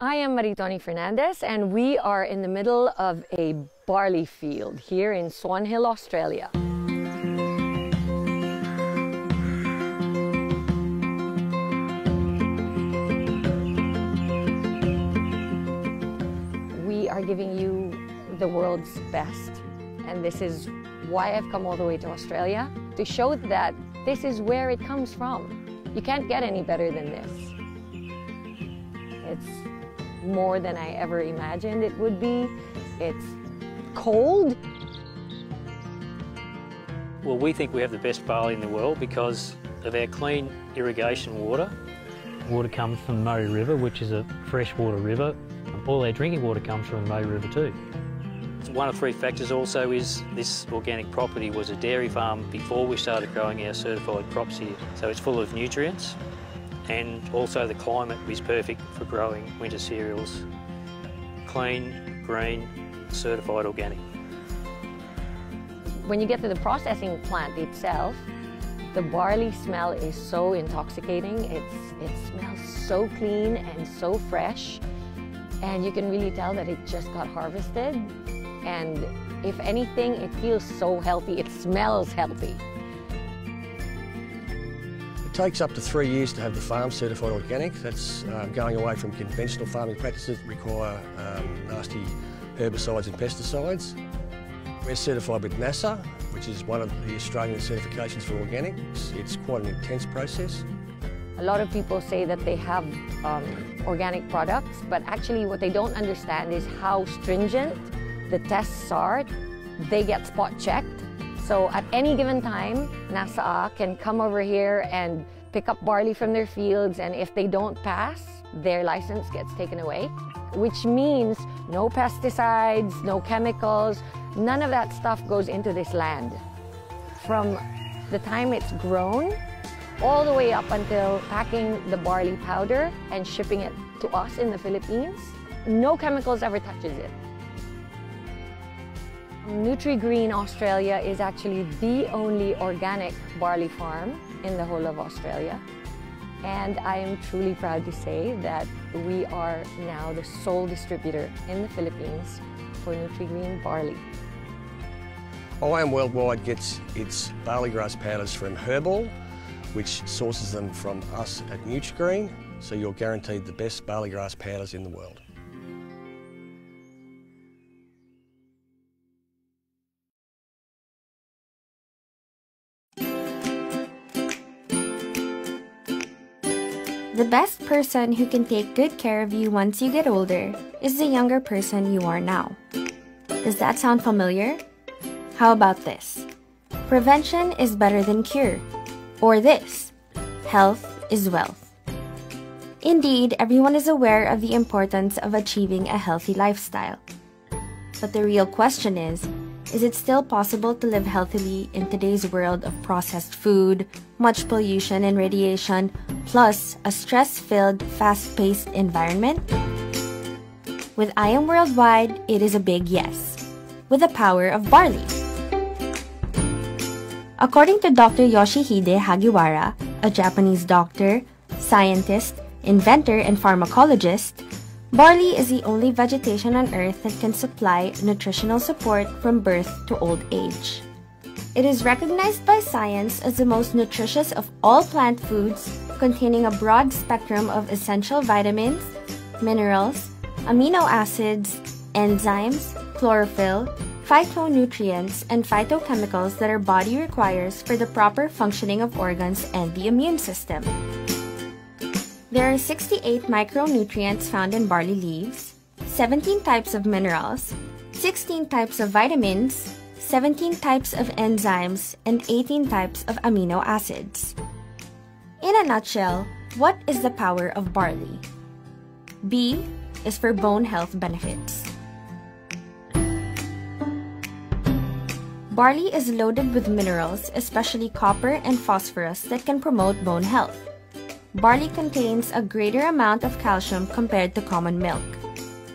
I am Maritoni Fernandez, and we are in the middle of a barley field here in Swan Hill, Australia. We are giving you the world's best, and this is why I've come all the way to Australia, to show that this is where it comes from. You can't get any better than this. It's more than I ever imagined it would be. It's cold. Well, we think we have the best barley in the world because of our clean irrigation water. Water comes from the Murray River, which is a freshwater river. All our drinking water comes from the Murray River too. One of three factors also is this organic property was a dairy farm before we started growing our certified crops here. So it's full of nutrients, and also the climate is perfect for growing winter cereals. Clean, green, certified organic. When you get to the processing plant itself, the barley smell is so intoxicating. It smells so clean and so fresh, and you can really tell that it just got harvested. And if anything, it feels so healthy. It smells healthy. It takes up to 3 years to have the farm certified organic. That's going away from conventional farming practices that require nasty herbicides and pesticides. We're certified with NASA, which is one of the Australian certifications for organic. It's quite an intense process. A lot of people say that they have organic products, but actually what they don't understand is how stringent the tests are. They get spot checked. So at any given time, NASA can come over here and pick up barley from their fields, and if they don't pass, their license gets taken away, which means no pesticides, no chemicals, none of that stuff goes into this land. From the time it's grown, all the way up until packing the barley powder and shipping it to us in the Philippines, no chemicals ever touches it. Nutri-Green Australia is actually the only organic barley farm in the whole of Australia. And I am truly proud to say that we are now the sole distributor in the Philippines for Nutri-Green barley. IAM Worldwide gets its barley grass powders from Herbal, which sources them from us at Nutri-Green, so you're guaranteed the best barley grass powders in the world. The best person who can take good care of you once you get older is the younger person you are now. Does that sound familiar? How about this? Prevention is better than cure. Or this, health is wealth. Indeed, everyone is aware of the importance of achieving a healthy lifestyle. But the real question is it still possible to live healthily in today's world of processed food, much pollution and radiation, plus a stress-filled, fast-paced environment? With IAM Worldwide, it is a big yes, with the power of barley. According to Dr. Yoshihide Hagiwara, a Japanese doctor, scientist, inventor, and pharmacologist, barley is the only vegetation on Earth that can supply nutritional support from birth to old age. It is recognized by science as the most nutritious of all plant foods, containing a broad spectrum of essential vitamins, minerals, amino acids, enzymes, chlorophyll, phytonutrients, and phytochemicals that our body requires for the proper functioning of organs and the immune system. There are 68 micronutrients found in barley leaves, 17 types of minerals, 16 types of vitamins, 17 types of enzymes, and 18 types of amino acids. In a nutshell, what is the power of barley? B is for bone health benefits. Barley is loaded with minerals, especially copper and phosphorus, that can promote bone health. Barley contains a greater amount of calcium compared to common milk.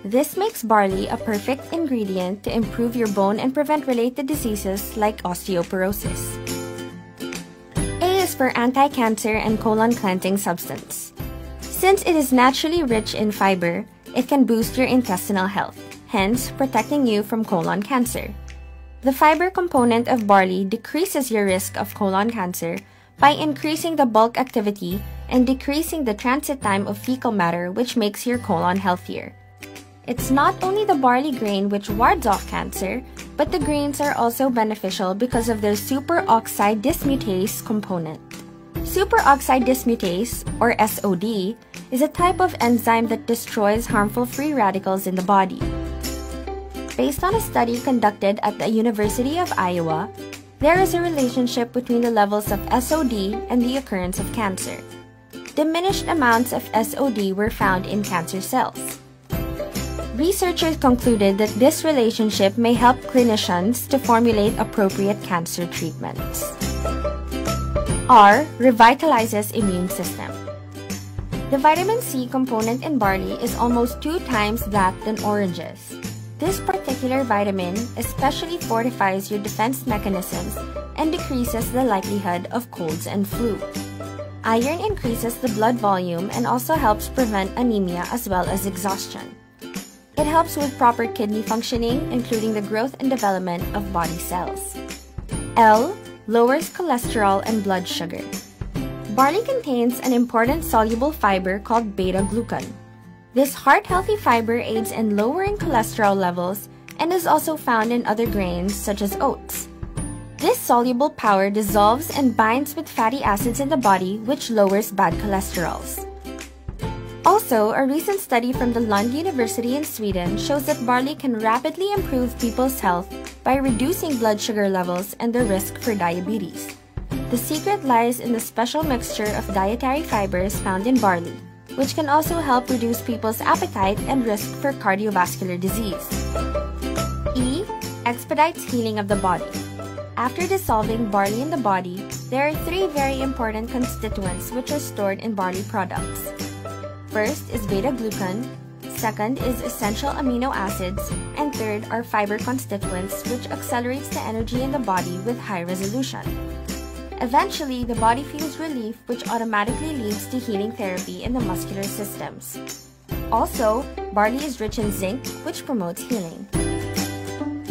This makes barley a perfect ingredient to improve your bone and prevent related diseases like osteoporosis. A is for anti-cancer and colon cleansing substance. Since it is naturally rich in fiber, it can boost your intestinal health, hence protecting you from colon cancer. The fiber component of barley decreases your risk of colon cancer by increasing the bulk activity and decreasing the transit time of fecal matter, which makes your colon healthier. It's not only the barley grain which wards off cancer, but the grains are also beneficial because of their superoxide dismutase component. Superoxide dismutase, or SOD, is a type of enzyme that destroys harmful free radicals in the body. Based on a study conducted at the University of Iowa, there is a relationship between the levels of SOD and the occurrence of cancer. Diminished amounts of SOD were found in cancer cells. Researchers concluded that this relationship may help clinicians to formulate appropriate cancer treatments. R. Revitalizes immune system. The vitamin C component in barley is almost 2 times that than oranges. This particular vitamin especially fortifies your defense mechanisms and decreases the likelihood of colds and flu. Iron increases the blood volume and also helps prevent anemia as well as exhaustion. It helps with proper kidney functioning, including the growth and development of body cells. L. Lowers cholesterol and blood sugar. Barley contains an important soluble fiber called beta-glucan. This heart-healthy fiber aids in lowering cholesterol levels and is also found in other grains such as oats. This soluble powder dissolves and binds with fatty acids in the body, which lowers bad cholesterols. Also, a recent study from the Lund University in Sweden shows that barley can rapidly improve people's health by reducing blood sugar levels and the risk for diabetes. The secret lies in the special mixture of dietary fibers found in barley, which can also help reduce people's appetite and risk for cardiovascular disease. E. Expedites healing of the body. After dissolving barley in the body, there are 3 very important constituents which are stored in barley products. First is beta-glucan, second is essential amino acids, and third are fiber constituents, which accelerates the energy in the body with high resolution. Eventually, the body feels relief, which automatically leads to healing therapy in the muscular systems. Also, barley is rich in zinc, which promotes healing.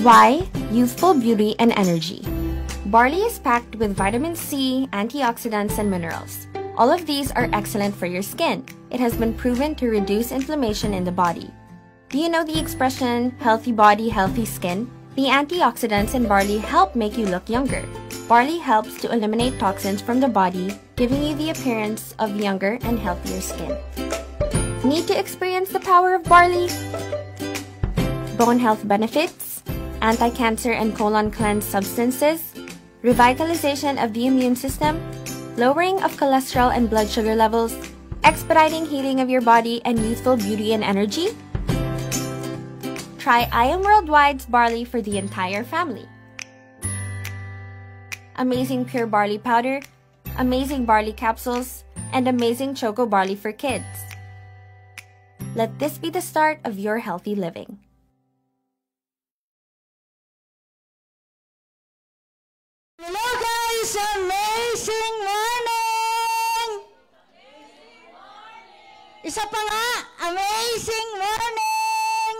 Y. Youthful beauty and energy. Barley is packed with vitamin C, antioxidants, and minerals. All of these are excellent for your skin. It has been proven to reduce inflammation in the body. Do you know the expression, healthy body, healthy skin? The antioxidants in barley help make you look younger. Barley helps to eliminate toxins from the body, giving you the appearance of younger and healthier skin. Need to experience the power of barley? Bone health benefits, anti-cancer and colon cleanse substances, revitalization of the immune system, lowering of cholesterol and blood sugar levels, expediting healing of your body, and youthful beauty and energy? Try I Am Worldwide's barley for the entire family. Amazing pure barley powder, amazing barley capsules, and amazing choco barley for kids. Let this be the start of your healthy living. Hello guys! Amazing morning! Isa pa nga! Amazing morning!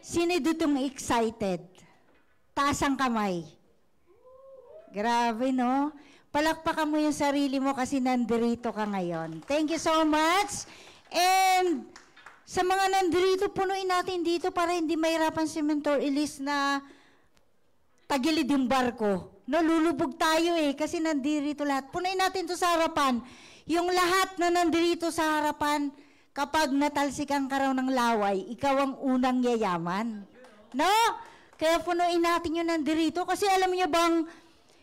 Sino ditong excited? Taas ang kamay. Grabe, no? Palakpakan mo yung sarili mo kasi nandirito ka ngayon. Thank you so much. And sa mga nandirito, punuin natin dito para hindi mahirapan si Mentor Elise na tagilid yung barko. No, lulubog tayo kasi nandirito lahat. Punuin natin to sa harapan. Yung lahat na nandirito sa harapan, kapag natalsikan ka raw ng laway, ikaw ang unang yayaman. No? Kaya punuin natin yung nandirito. Kasi alam niyo bang,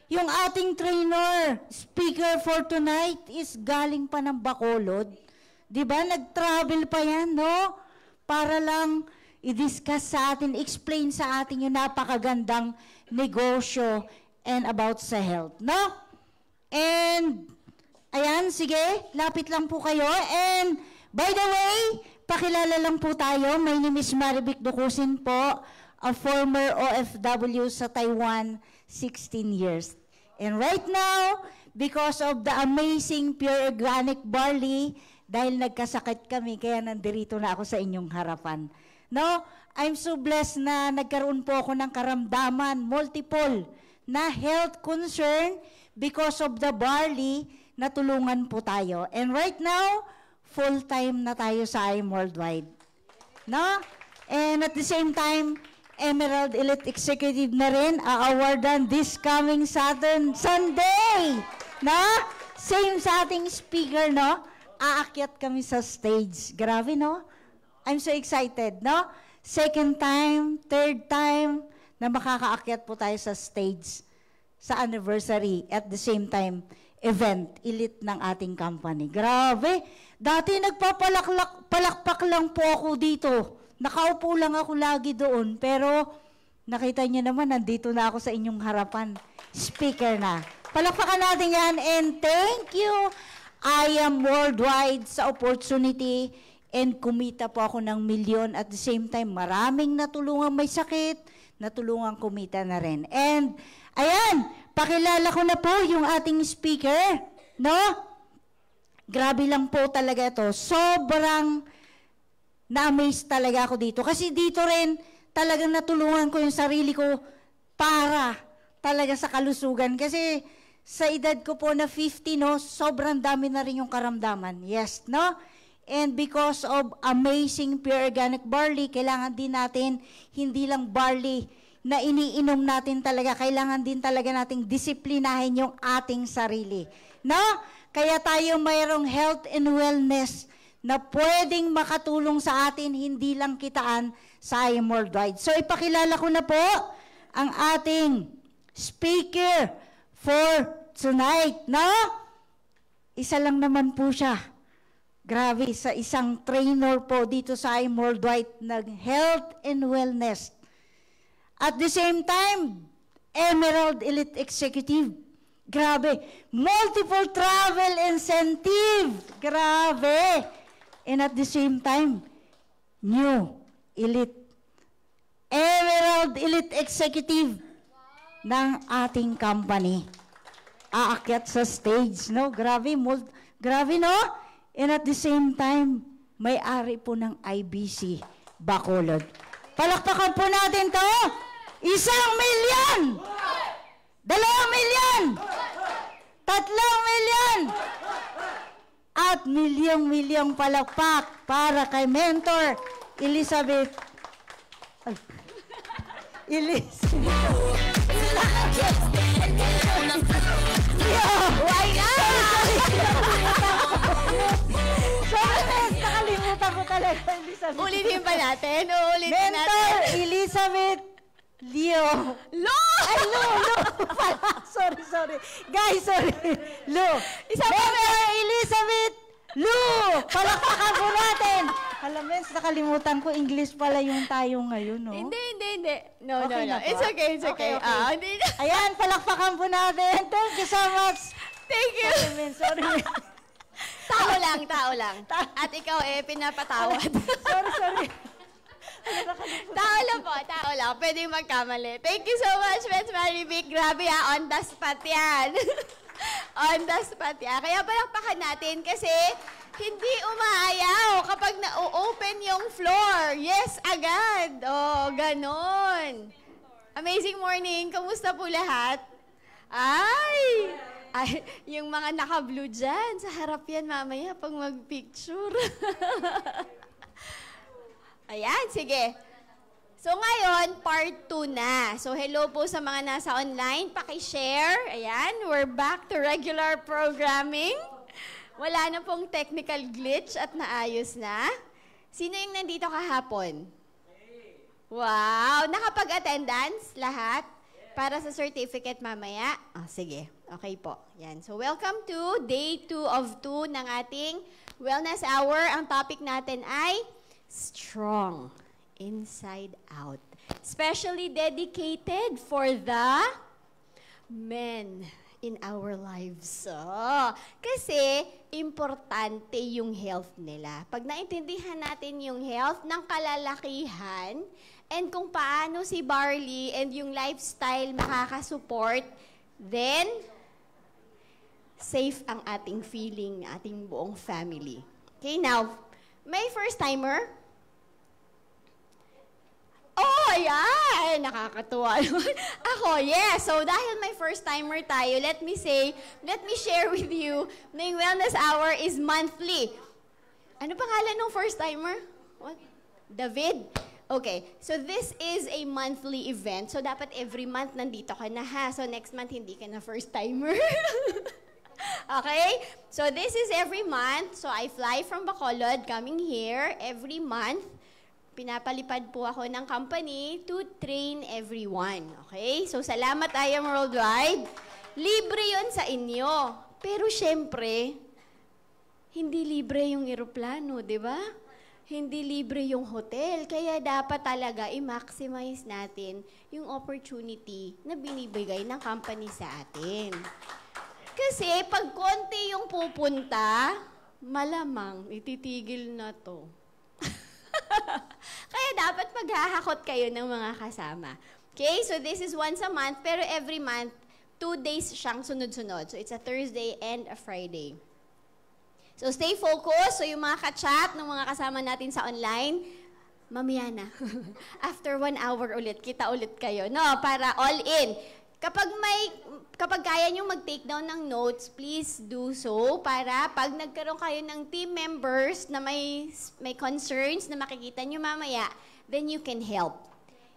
yung ating trainer, speaker for tonight, is galing pa ng Bacolod. Diba? Nag-travel pa yan, no? Para lang i-discuss sa atin, explain sa atin yung napakagandang negosyo and about sa health, no? And, ayan, sige, lapit lang po kayo. And, by the way, pakilala lang po tayo. My name is Marivic Ducusin po, a former OFW sa Taiwan, 16 years. And right now, because of the amazing pure organic barley dahil nagkasakit kami, kaya nandirito na ako sa inyong harapan. No? I'm so blessed na nagkaroon po ako ng karamdaman, multiple, na health concern because of the barley, natulungan po tayo. And right now, full-time na tayo sa IM Worldwide. No? And at the same time, Emerald Elite Executive na rin, a-awardan this coming Sunday. No? Same sa ating speaker, no? Aakyat kami sa stage. Grabe, no? I'm so excited, no? Second time, third time, na makakaakyat po tayo sa stage sa anniversary at the same time, event, elite ng ating company. Grabe! Dati nagpapalakpak lang po ako dito. Nakaupo lang ako lagi doon. Pero nakita niyo naman, nandito na ako sa inyong harapan. Speaker na. Palakpakan natin yan and thank you. I am Worldwide sa opportunity and kumita po ako ng milyon at the same time maraming natulungan may sakit, natulungan kumita na rin. And ayan, pakilala ko na po yung ating speaker, no? Grabe lang po talaga ito. Sobrang na-amaze talaga ako dito. Kasi dito rin talagang natulungan ko yung sarili ko para talaga sa kalusugan. Kasi sa edad ko po na 50, no, sobrang dami na rin yung karamdaman. Yes, no? And because of amazing pure organic barley, kailangan din natin, hindi lang barley na iniinom natin talaga, kailangan din talaga nating disiplinahin yung ating sarili. No? Kaya tayo mayroong health and wellness na pwedeng makatulong sa atin, hindi lang kitaan sa IM Worldwide. So ipakilala ko na po ang ating speaker for tonight, no? Isa lang naman po siya. Grabe, sa isang trainer po dito sa IM Worldwide ng health and wellness. At the same time, Emerald Elite Executive. Grabe, multiple travel incentive. Grabe. And at the same time, new Elite. Emerald Elite Executive ng ating company. Aakyat sa stage, no? Grabe, grabe, no? And at the same time, may-ari po ng IBC, Bacolod. Palakpakan po natin to. 1 milyon! 2 milyon! 3 milyon! At milyong-milyong palakpak para kay Mentor Elizabeth. Why not? Sorry, nakalimutan ko talaga, Elizabeth. Ulitin pa natin. Ulitin natin. Mentor Elizabeth Leo. Lo! Ay, Lo. Sorry. Guys, sorry. Lo. Mentor Elizabeth Lo. Palakpakan po natin. Alam mo, nakalimutan ko, English pala yung tayo ngayon, no? Hindi. No. Okay na po. It's okay. Okay. Hindi na. Ayan, palakpakan po natin. Thank you so much. Thank you. Sorry. Tao lang. At ikaw pinapatawad. Sorry. Tao lang. Pwede magkamali. Thank you so much, Miss Marivic. Grabe on the spot yan. On the spot yan. Kaya palakpakan natin kasi hindi umaayaw kapag na-open yung floor. Yes, agad. Oh, ganon. Amazing morning. Kamusta po lahat? Ay, yung mga naka-blue dyan, sa harap yan mamaya pag mag-picture. Ayan, sige. So ngayon, part 2 na. So hello po sa mga nasa online. Paki-share. Ayan, we're back to regular programming. Wala na pong technical glitch at naayos na. Sino yung nandito kahapon? Wow! Nakapag-attendance lahat para sa certificate mamaya? Oh, sige. Okay po. Yan. So welcome to day 2 of 2 ng ating Wellness Hour. Ang topic natin ay strong inside out. Especially dedicated for the men in our lives. Kasi importante yung health nila. Pag naintindihan natin yung health ng kalalakihan and kung paano si Barley and yung lifestyle makakasupport, then safe ang ating feeling, ating buong family. Okay, now, may first timer? Oh, ayan! Nakakatuwa naman. Ako, yes. So, dahil may first timer tayo, let me share with you na yung Wellness Hour is monthly. Ano pangalan ng first timer? What? David? Okay, so this is a monthly event. So, dapat every month nandito ka na ha. So, next month hindi ka na first timer. Okay? So, this is every month. So, I fly from Bacolod coming here every month. Pinapalipad po ako ng company to train everyone. Okay? So, salamat I Am Worldwide. Libre yon sa inyo. Pero, syempre, hindi libre yung eroplano, di ba? Hindi libre yung hotel. Kaya dapat talaga i-maximize natin yung opportunity na binibigay ng company sa atin. Kasi pag konti yung pupunta, malamang ititigil na to. Kaya dapat maghahakot kayo ng mga kasama. Okay? So this is once a month, pero every month, 2 days siyang sunod-sunod. So it's a Thursday and a Friday. So stay focused. So yung mga ka-chat ng mga kasama natin sa online, mamaya na. After 1 hour ulit, kita ulit kayo. No, para all in. Kapag kaya nyo mag-take down ng notes, please do so para pag nagkaroon kayo ng team members na may concerns na makikita nyo mamaya, then you can help.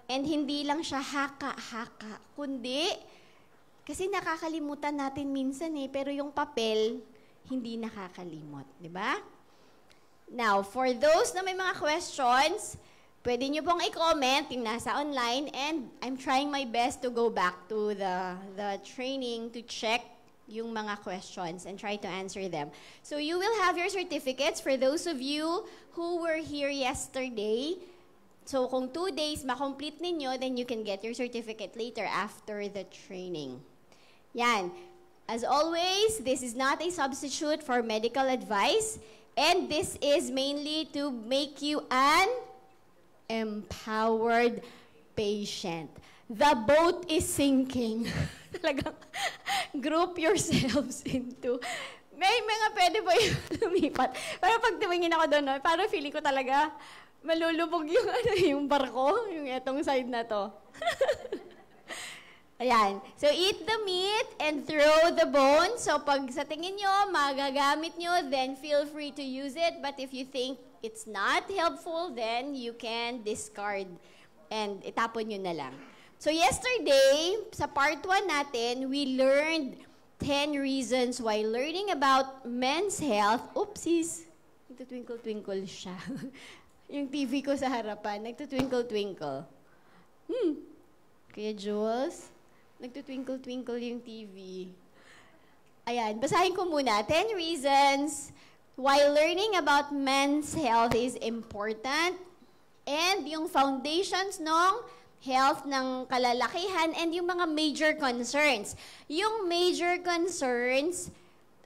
And hindi lang siya haka-haka, kundi, kasi nakakalimutan natin minsan pero yung papel, hindi nakakalimot, di ba? Now, for those na may mga questions, pwede nyo pong i-comment yung nasa online, and I'm trying my best to go back to the training to check yung mga questions and try to answer them. So you will have your certificates for those of you who were here yesterday. So kung 2 days makomplete ninyo, then you can get your certificate later after the training. Yan. As always, this is not a substitute for medical advice, and this is mainly to make you an empowered patient. The boat is sinking. Talagang group yourselves into... May mga pwede po yung lumipat. Pero pag tumingin ako doon, parang feeling ko talaga malulubog yung barko, yung etong side na to. Ayan. So, eat the meat and throw the bones. So, pag sa tingin nyo, magagamit nyo, then feel free to use it. But if you think it's not helpful, then you can discard and itapon nyo na lang. So, yesterday, sa part 1 natin, we learned 10 reasons why learning about men's health, oopsies, nagtutwinkle-twinkle siya. Yung TV ko sa harapan, nagtutwinkle-twinkle. Kaya Jules, nagtutwinkle-twinkle yung TV. Ayan, basahin ko muna. 10 reasons why learning about men's health is important, and yung foundations ng health ng kalalakihan, and yung mga major concerns. Yung major concerns,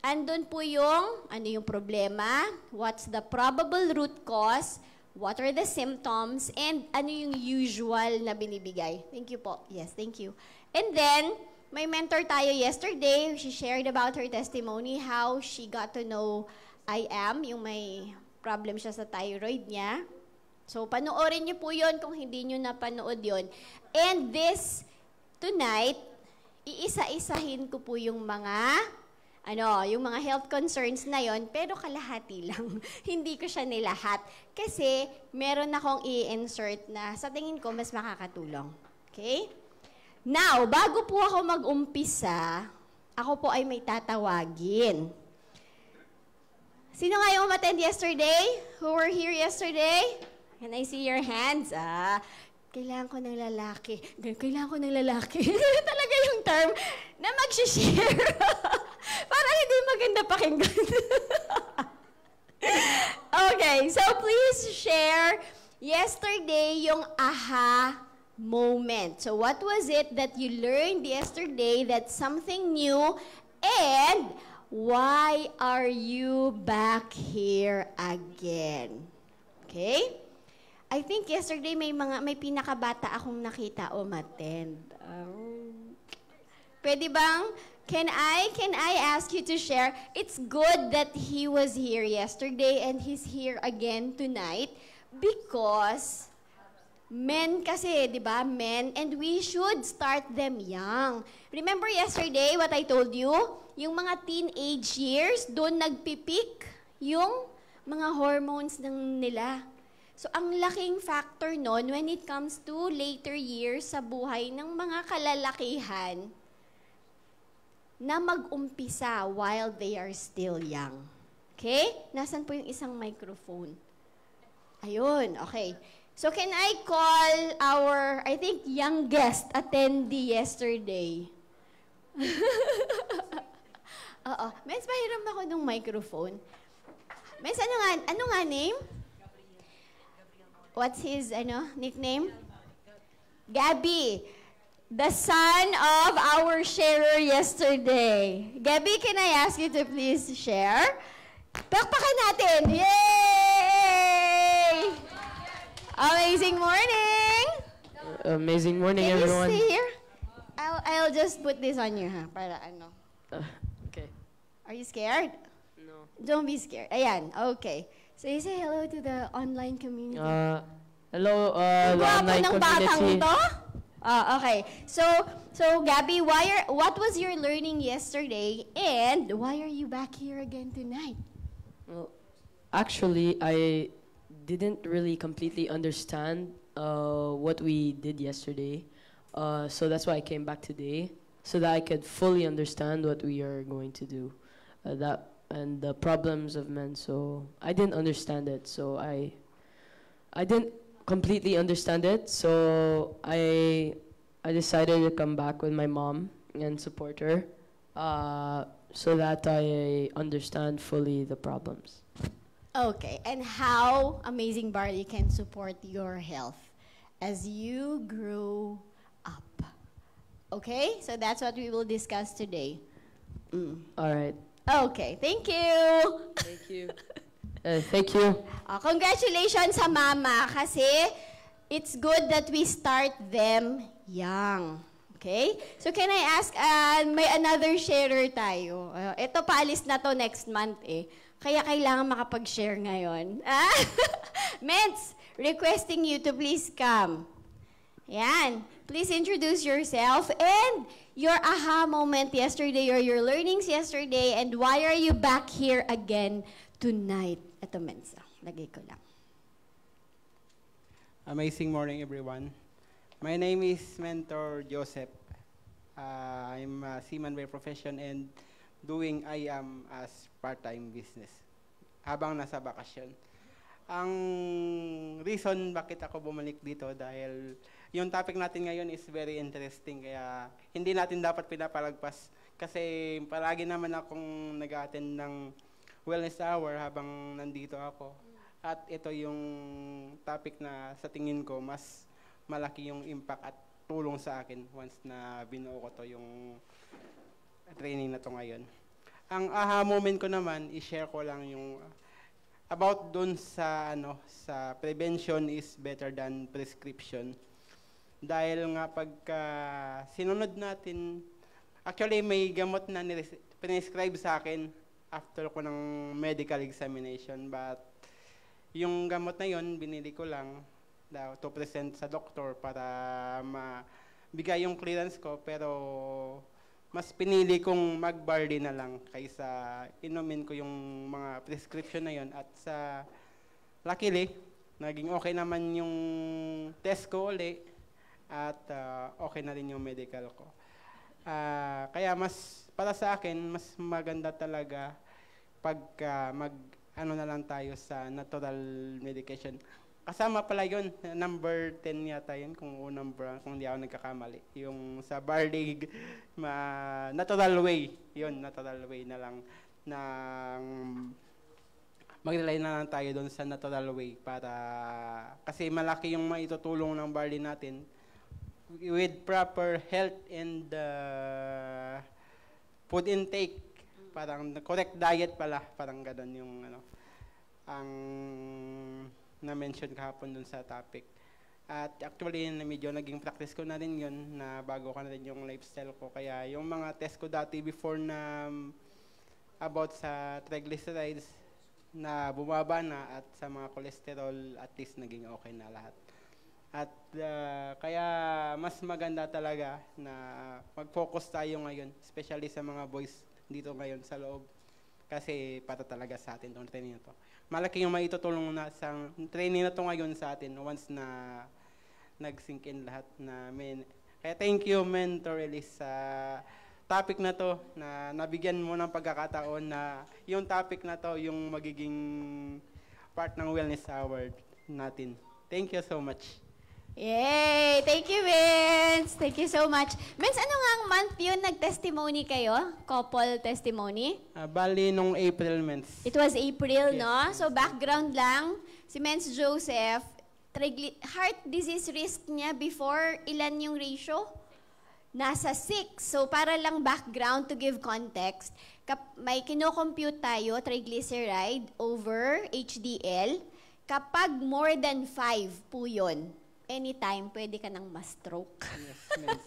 andun po yung, ano yung problema, what's the probable root cause, what are the symptoms, and ano yung usual na binibigay. Thank you po. Yes, thank you. And then, may mentor tayo yesterday. She shared about her testimony, how she got to know I Am, yung may problem siya sa thyroid niya. So, panoorin niyo po yun kung hindi niyo napanood yun. And this, tonight, iisa-isahin ko po yung mga, yung mga health concerns na yon, pero kalahati lang. Hindi ko siya nilahat. Kasi, meron akong i-insert na sa tingin ko mas makakatulong. Okay? Now, bago po ako mag-umpisa, ako po ay may tatawagin. Sino nga yung umattend yesterday? Who were here yesterday? Can I see your hands? Kailangan ko ng lalaki. Kailangan ko ng lalaki. Talaga yung term na mag-share. Para hindi maganda pakinggan. Okay, so please share yesterday yung aha moment. So what was it that you learned yesterday that's something new, and why are you back here again? Okay? I think yesterday may pinakabata akong nakita umattend. Pwede bang, can I ask you to share? It's good that he was here yesterday and he's here again tonight because men kasi, di ba? Men, and we should start them young. Remember yesterday what I told you? Yung mga teenage years, doon nagpipik yung mga hormones nila. So, ang laking factor nun when it comes to later years sa buhay ng mga kalalakihan na mag-umpisa while they are still young. Okay? Nasaan po yung isang microphone? Ayun, okay. So, can I call our, I think, youngest attendee yesterday? Oo. Mens, pahiram ako ng microphone. Mens, ano nga name? What's his, nickname? Gabby. The son of our sharer yesterday. Gabby, can I ask you to please share? Pakpakan natin! Yay! Amazing morning! Amazing morning, Can everyone. you stay here? I'll just put this on you, ha? Para ano. Okay. Are you scared? No. Don't be scared. Ayan, okay. So you say hello to the online community. Hello, Ang the gwapo online ng batang community. to? Okay. So Gabby, what was your learning yesterday and why are you back here again tonight? Well, actually, I didn't really completely understand what we did yesterday. So that's why I came back today, so that I could fully understand what we are going to do. And the problems of men. So I didn't understand it. So I didn't completely understand it. So I decided to come back with my mom and support her, so that I understand fully the problems. Okay, and how Amazing Barley can support your health as you grow up. Okay, so that's what we will discuss today. All right. Okay, thank you. Thank you. Thank you. Congratulations sa mama kasi it's good that we start them young. Okay? So can I ask, may another sharer tayo. Ito paalis na to next month eh. Kaya kailangan makapag-share ngayon. Ments, requesting you to please come. Yan. Please introduce yourself and your aha moment yesterday or your learnings yesterday and why are you back here again tonight? Ito, Ments. Lagay ko lang. Amazing morning, everyone. My name is Mentor Joseph. I'm a seaman by profession and doing IAM as part-time business habang nasa bakasyon. Ang reason bakit ako bumalik dito dahil yung topic natin ngayon is very interesting kaya hindi natin dapat pinapalagpas kasi palagi naman akong nag-attend ng wellness hour habang nandito ako. At ito yung topic na sa tingin ko mas malaki yung impact at tulong sa akin once na binuo ko to yung training na to ngayon. Ang aha moment ko naman, i-share ko lang yung about dun sa sa prevention is better than prescription. Dahil nga pagka sinunod natin, actually may gamot na prescribe sa akin after ko ng medical examination, but yung gamot na yon binili ko lang to present sa doktor para mabigay yung clearance ko, pero mas pinili kong mag-barley na lang kaysa inumin ko yung mga prescription na yon. At sa luckily, naging okay naman yung test ko uli at okay na rin yung medical ko. Kaya mas, para sa akin, mas maganda talaga pagka na lang tayo sa natural medication. Kasama pala yun, number 10 yata yun, kung hindi ako nagkakamali. Yung sa barley, natural way, yun, natural way na lang, na mag-rely na lang tayo doon sa natural way para, kasi malaki yung maitutulong ng barley natin with proper health and food intake, parang correct diet pala, parang gano'n yung ang na-mention kahapon dun sa topic. At actually, medyo naging practice ko na rin yun na bago ka na rin yung lifestyle ko. Kaya yung mga test ko dati before na about sa triglycerides na bumaba na at sa mga cholesterol, at least naging okay na lahat. At kaya mas maganda talaga na mag-focus tayo ngayon, especially sa mga boys dito ngayon sa loob. Kasi para talaga sa atin itong training na to. Malaki yung maitutulong na sa training na to ngayon sa atin once na nag-sink in lahat na kaya thank you, Mentor Elise, sa topic na to na nabigyan mo ng pagkakataon na yung topic na to yung magiging part ng Wellness Hour natin. Thank you so much. Yay! Thank you, Vince! Thank you so much. Vince, ano nga ang month yun nag-testimony kayo? Couple testimony? Bali nung April, Mens. It was April, Yes. no? So background lang, si Mens Joseph, heart disease risk niya before, ilan yung ratio? Nasa 6. So para lang background to give context, may kino-compute tayo, triglyceride over HDL. Kapag more than 5 po yun, anytime, pwede ka nang ma-stroke. Yes, Mens.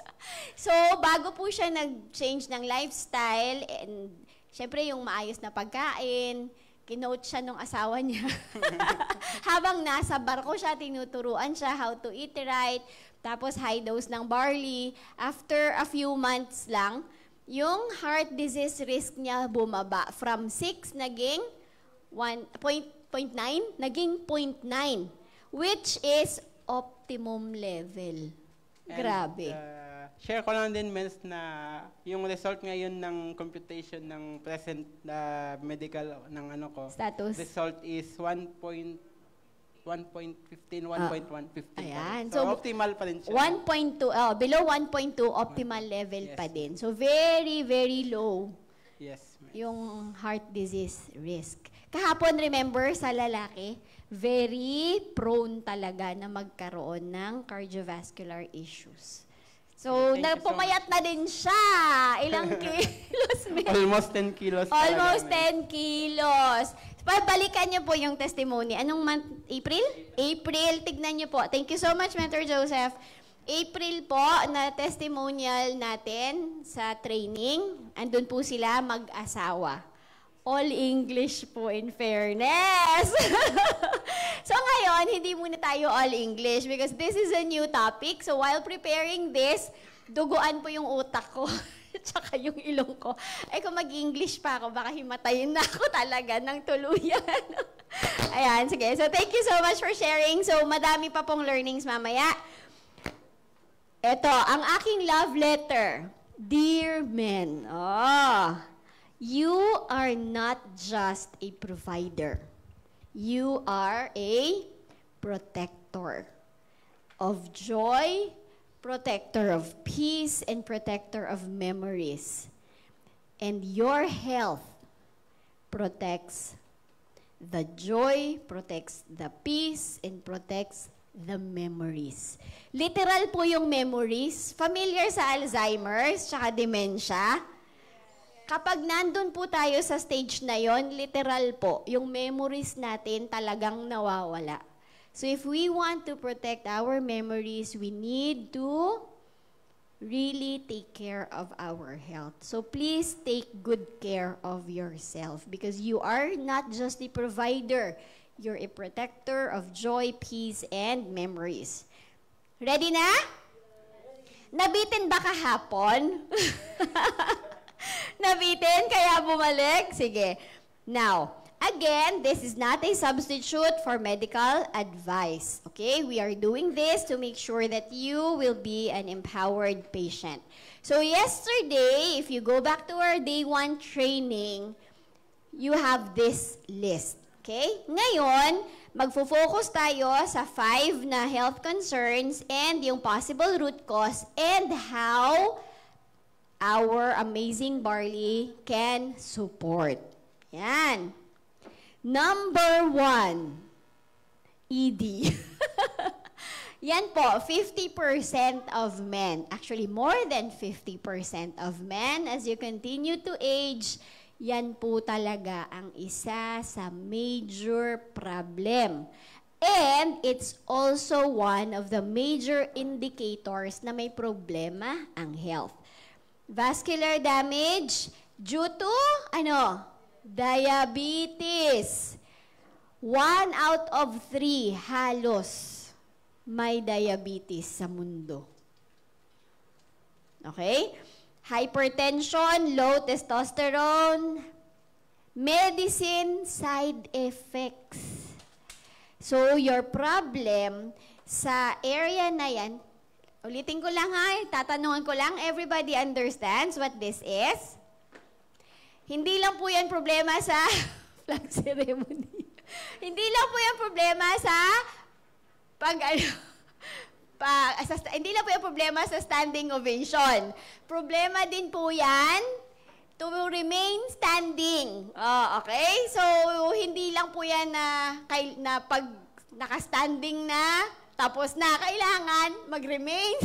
So, bago po siya nag-change ng lifestyle, and syempre yung maayos na pagkain, kinote siya nung asawa niya. Habang nasa barko siya, tinuturuan siya how to eat right, tapos high dose ng barley. After a few months lang, yung heart disease risk niya bumaba. From 6, naging 1.9, naging 0.9, which is optimum level. Grabe. And, share ko lang din, Mens, na yung result ngayon ng computation ng present medical ng ano ko. Status. Result is 1.15, 1.115. Ayan. So, optimal pa rin siya. 1.2, below 1.2 optimal level Yes. pa din. So, very, very low Yes, Mens. yung heart disease risk. Kahapon, remember, sa lalaki, very prone talaga na magkaroon ng cardiovascular issues. So, Thank you so pumayat na din siya. Ilang kilos? Almost 10 kilos. Almost talaga, 10 kilos. Balikan niyo po yung testimony. Anong month? April? April. Tignan niyo po. Thank you so much, Mentor Joseph. April po na testimonial natin sa training. Andun po sila mag-asawa. All English po, in fairness. So ngayon, hindi muna tayo all English because this is a new topic. So while preparing this, duguan po yung utak ko. Tsaka yung ilong ko. Ay, kung mag-English pa ako, baka himatayin na ako talaga ng tuluyan. Ayan, sige. So thank you so much for sharing. So madami pa pong learnings mamaya. Ito, ang aking love letter. Dear men. You are not just a provider. You are a protector of joy, protector of peace, and protector of memories. And your health protects the joy, protects the peace, and protects the memories. Literal po yung memories. Familiar sa Alzheimer's, tsaka dementia. Kapag nandun po tayo sa stage na yon, literal po, yung memories natin talagang nawawala. So if we want to protect our memories, we need to really take care of our health. So please take good care of yourself because you are not just a provider, you're a protector of joy, peace, and memories. Ready na? Nabitin ba kahapon? Nabitin, kaya bumalik? Sige. Now, again, this is not a substitute for medical advice. Okay? We are doing this to make sure that you will be an empowered patient. So yesterday, if you go back to our day 1 training, you have this list. Okay? Ngayon, magfo-focus tayo sa 5 na health concerns and yung possible root cause and how our amazing barley can support. Yan. Number 1, ED. Yan po, 50% of men, actually more than 50% of men, as you continue to age, yan po talaga ang isa sa major problem. And it's also one of the major indicators na may problema ang health. Vascular damage due to, diabetes. 1 out of 3 halos may diabetes sa mundo. Okay? Hypertension, low testosterone, medicine side effects. So, your problem sa area na yan, ulitin ko lang tatanungan ko lang, everybody understands what this is? Hindi lang po yan problema sa flag ceremony. Hindi lang po yan problema sa hindi lang po yan problema sa standing ovation. Problema din po yan to remain standing. Okay? So, hindi lang po yan na pag naka-standing na, tapos na, kailangan mag-remain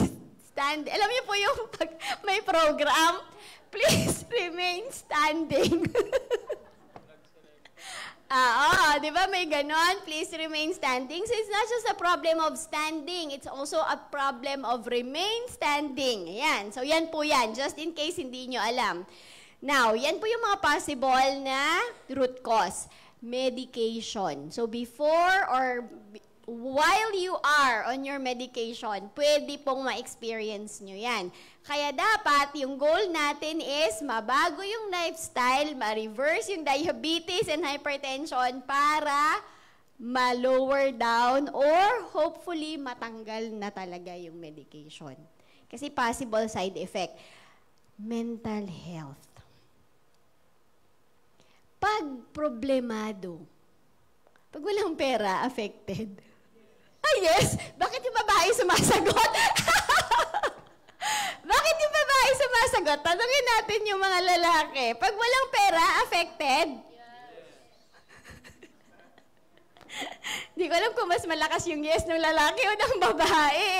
standing. Alam niyo po yung pag may program, please remain standing. Di ba may ganon? Please remain standing. So it's not just a problem of standing, it's also a problem of remain standing. Ayan. So yan po yan, just in case hindi nyo alam. Now, yan po yung mga possible na root cause. Medication. So before or while you are on your medication, pwede pong ma-experience nyo yan. Kaya dapat, yung goal natin is mabago yung lifestyle, ma-reverse yung diabetes and hypertension para ma-lower down or hopefully matanggal na talaga yung medication. Kasi possible side effect. Mental health. Pag problemado, pag walang pera, affected. Yes! Bakit yung babae sumasagot? Bakit yung babae sumasagot? Tanungin natin yung mga lalaki. Pag walang pera, affected? Hindi ko alam kung mas malakas yung yes ng lalaki o ng babae.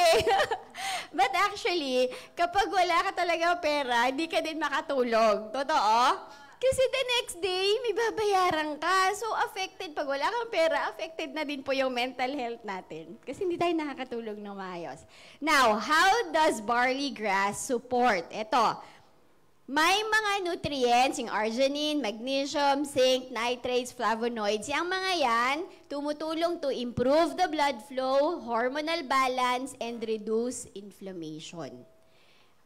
But actually, kapag wala ka talaga pera, hindi ka din makatulog. Totoo? Kasi the next day, may babayaran ka. So, affected. Pag wala kang pera, affected na din po yung mental health natin. Kasi hindi tayo nakakatulog ng maayos. Now, how does barley grass support? Ito, may mga nutrients, yung arginine, magnesium, zinc, nitrates, flavonoids. Yung mga yan, tumutulong to improve the blood flow, hormonal balance, and reduce inflammation.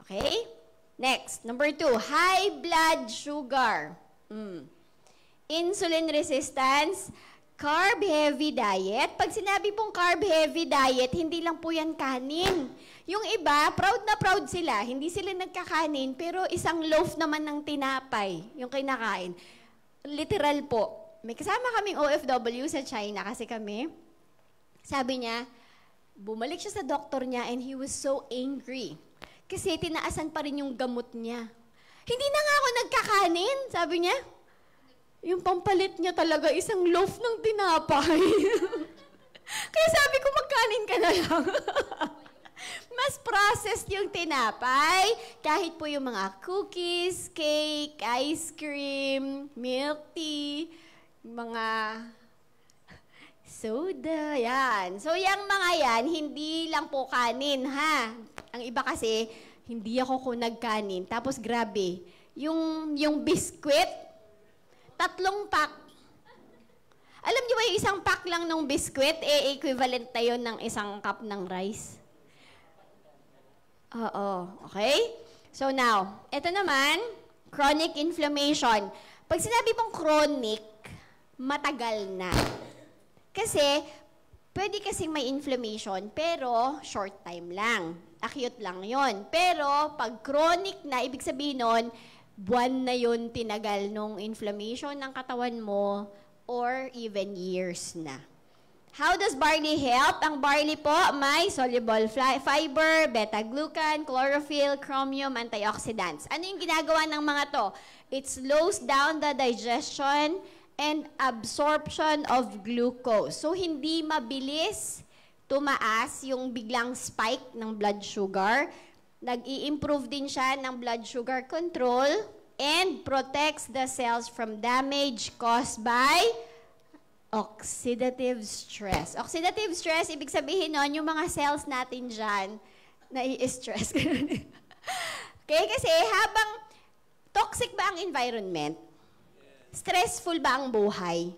Okay? Next, number 2, high blood sugar. Insulin resistance, carb-heavy diet. Pag sinabi pong carb-heavy diet, hindi lang po yan kanin. Yung iba, proud na proud sila. Hindi sila nagkakanin, pero isang loaf naman ng tinapay yung kinakain. Literal po. May kasama kaming OFW sa China kasi kami. Sabi niya, bumalik siya sa doktor niya and he was so angry. Kasi tinaasan pa rin yung gamot niya. Hindi na nga ako nagkakanin, sabi niya. Yung pampalit niya talaga isang loaf ng tinapay. Kaya sabi ko, magkanin ka na lang. Mas processed yung tinapay. Kahit po yung mga cookies, cake, ice cream, milk tea, mga soda, yan. So, yung mga yan, hindi lang po kanin, ha? Ang iba kasi, hindi ako nagkanin. Tapos, grabe, yung biskwit, 3 pack. Alam niyo ba yung isang pack lang ng biskwit, equivalent na yun ng isang cup ng rice? Oo, okay? So, now, ito naman, chronic inflammation. Pag sinabi mong chronic, matagal na. Kasi, pwede kasing may inflammation, pero short time lang. Acute lang yon. Pero, pag chronic na, ibig sabihin nun, buwan na yun tinagal nung inflammation ng katawan mo, or even years na. How does barley help? Ang barley po, may soluble fiber, beta-glucan, chlorophyll, chromium, antioxidants. Ano yung ginagawa ng mga to? It slows down the digestion and absorption of glucose. So, hindi mabilis tumaas yung biglang spike ng blood sugar. Nag-i-improve din siya ng blood sugar control and protects the cells from damage caused by Oxidative stress. Oxidative stress, ibig sabihin nun, yung mga cells natin dyan, nai-stress. Okay, kasi habang toxic ba ang environment? Stressful ba ang buhay?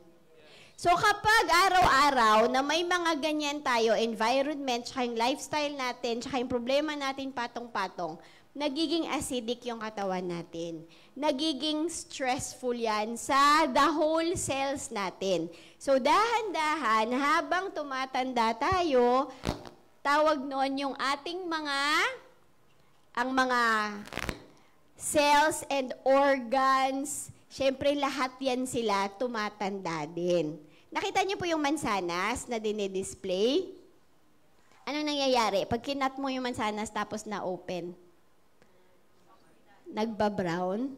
So kapag araw-araw na may mga ganyan tayo, environment, tsaka yung lifestyle natin, tsaka yung problema natin patong-patong, nagiging acidic yung katawan natin. Nagiging stressful yan sa the whole cells natin. So dahan-dahan, habang tumatanda tayo, tawag noon yung ating ang mga cells and organs, syempre lahat yan sila tumatanda din. Nakita niyo po yung mansanas na dinidisplay? Anong nangyayari? Pag kinat mo yung mansanas tapos na-open, nagba-brown,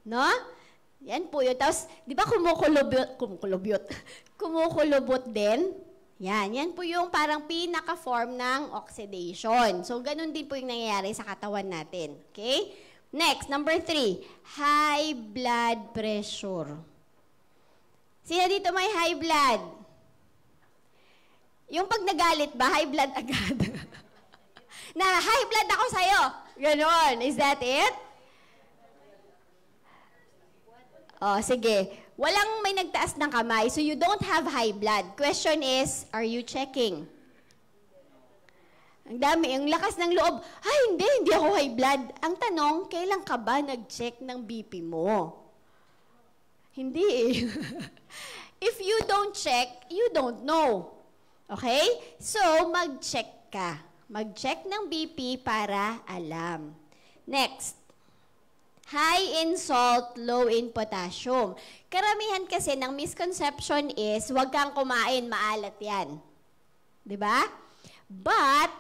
no? Yan po yun. Tapos, di ba kumukulubot din? Yan po yung parang pinaka-form ng oxidation. So, ganun din po yung nangyayari sa katawan natin. Okay? Next, number 3, high blood pressure. Sino dito may high blood? Yung pag nagalit ba, high blood agad? Na, high blood ako sa'yo. Ganon. Is that it? Oh, sige. Walang may nagtaas ng kamay, so you don't have high blood. Question is, are you checking? Ang dami, ang lakas ng loob. Ay, hindi ako high blood. Ang tanong, kailan ka ba nag-check ng BP mo? Hindi eh. If you don't check, you don't know. Okay? So, mag-check ka. Mag-check ng BP para alam. Next. High in salt, low in potassium. Karamihan kasi ng misconception is, huwag kang kumain, maalat yan. Diba? But,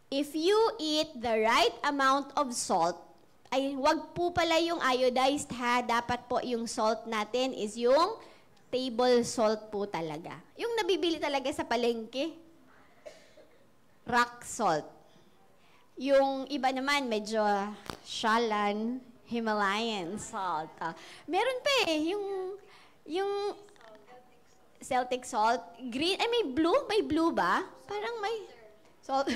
if you eat the right amount of salt, ay wag po pala yung iodized ha, dapat po yung salt natin is yung table salt po talaga. Yung nabibili talaga sa palengke, rock salt. Yung iba naman, medyo Shalan, Himalayan salt. Meron pa eh, yung Celtic salt, green, ay may blue ba? Parang may salt.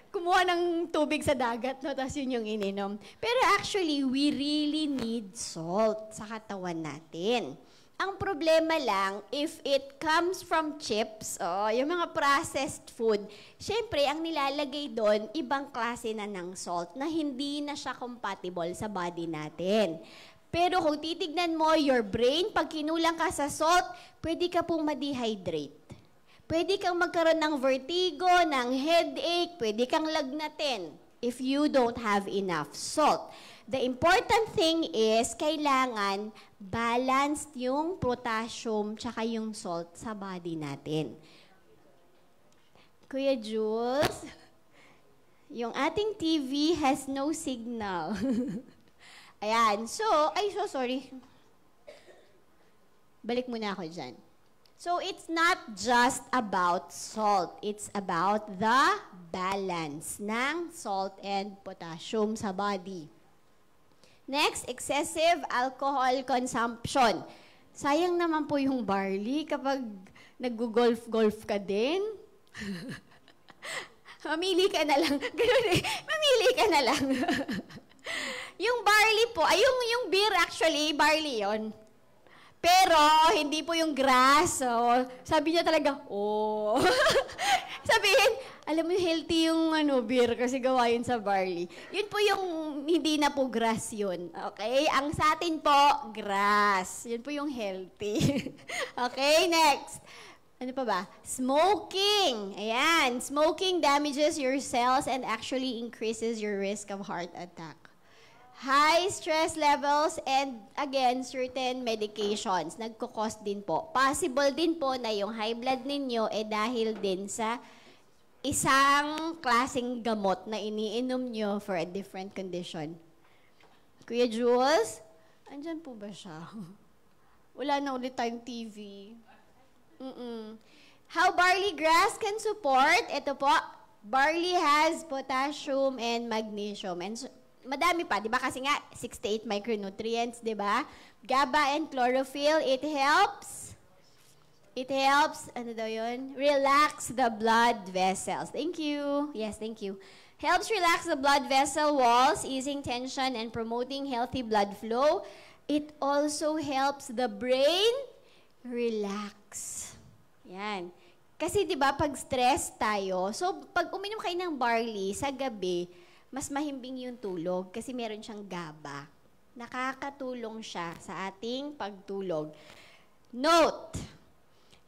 Kumuha ng tubig sa dagat, no? Tapos yun yung ininom. Pero actually, we really need salt sa katawan natin. Ang problema lang, if it comes from chips, yung mga processed food, syempre, ang nilalagay doon, ibang klase na ng salt na hindi na siya compatible sa body natin. Pero kung titignan mo, your brain, pag kinulang ka sa salt, pwede ka pong ma-dehydrate. Pwede kang magkaroon ng vertigo, ng headache, pwede kang lagnatin if you don't have enough salt. The important thing is, kailangan balanced yung potassium tsaka yung salt sa body natin. Kuya Jules, yung ating TV has no signal. Ayan, so sorry. Balik muna ako dyan. So, it's not just about salt. It's about the balance ng salt and potassium sa body. Next, excessive alcohol consumption. Sayang naman po yung barley kapag nag-golf ka din. Mamili ka na lang. Ganun eh. Mamili ka na lang. Yung barley po, yung beer actually, barley yon. Pero, hindi po yung grass. So, sabi niya talaga, sabihin, alam mo, healthy yung beer kasi gawa yun sa barley. Yun po yung hindi na po grass yun. Okay? Ang sa atin po, grass. Yun po yung healthy. Okay, next. Ano pa ba? Smoking. Ayan. Smoking damages your cells and actually increases your risk of heart attack. High stress levels and, again, certain medications. Nagkukos din po. Possible din po na yung high blood ninyo dahil din sa isang klaseng gamot na iniinom nyo for a different condition. Kuya Jules, andyan po ba siya? Wala na ulit tayong TV. How barley grass can support? Ito po, barley has potassium and magnesium. And madami pa, di ba? Kasi nga, 68 micronutrients, di ba? GABA and chlorophyll, it helps It helps, ano daw yun? Relax the blood vessels. Thank you. Yes, thank you. Helps relax the blood vessel walls, easing tension and promoting healthy blood flow. It also helps the brain relax. Yan. Kasi 'di ba pag stress tayo, so pag uminom kayo ng barley sa gabi, mas mahimbing yung tulog kasi meron siyang GABA. Nakakatulong siya sa ating pagtulog. Note,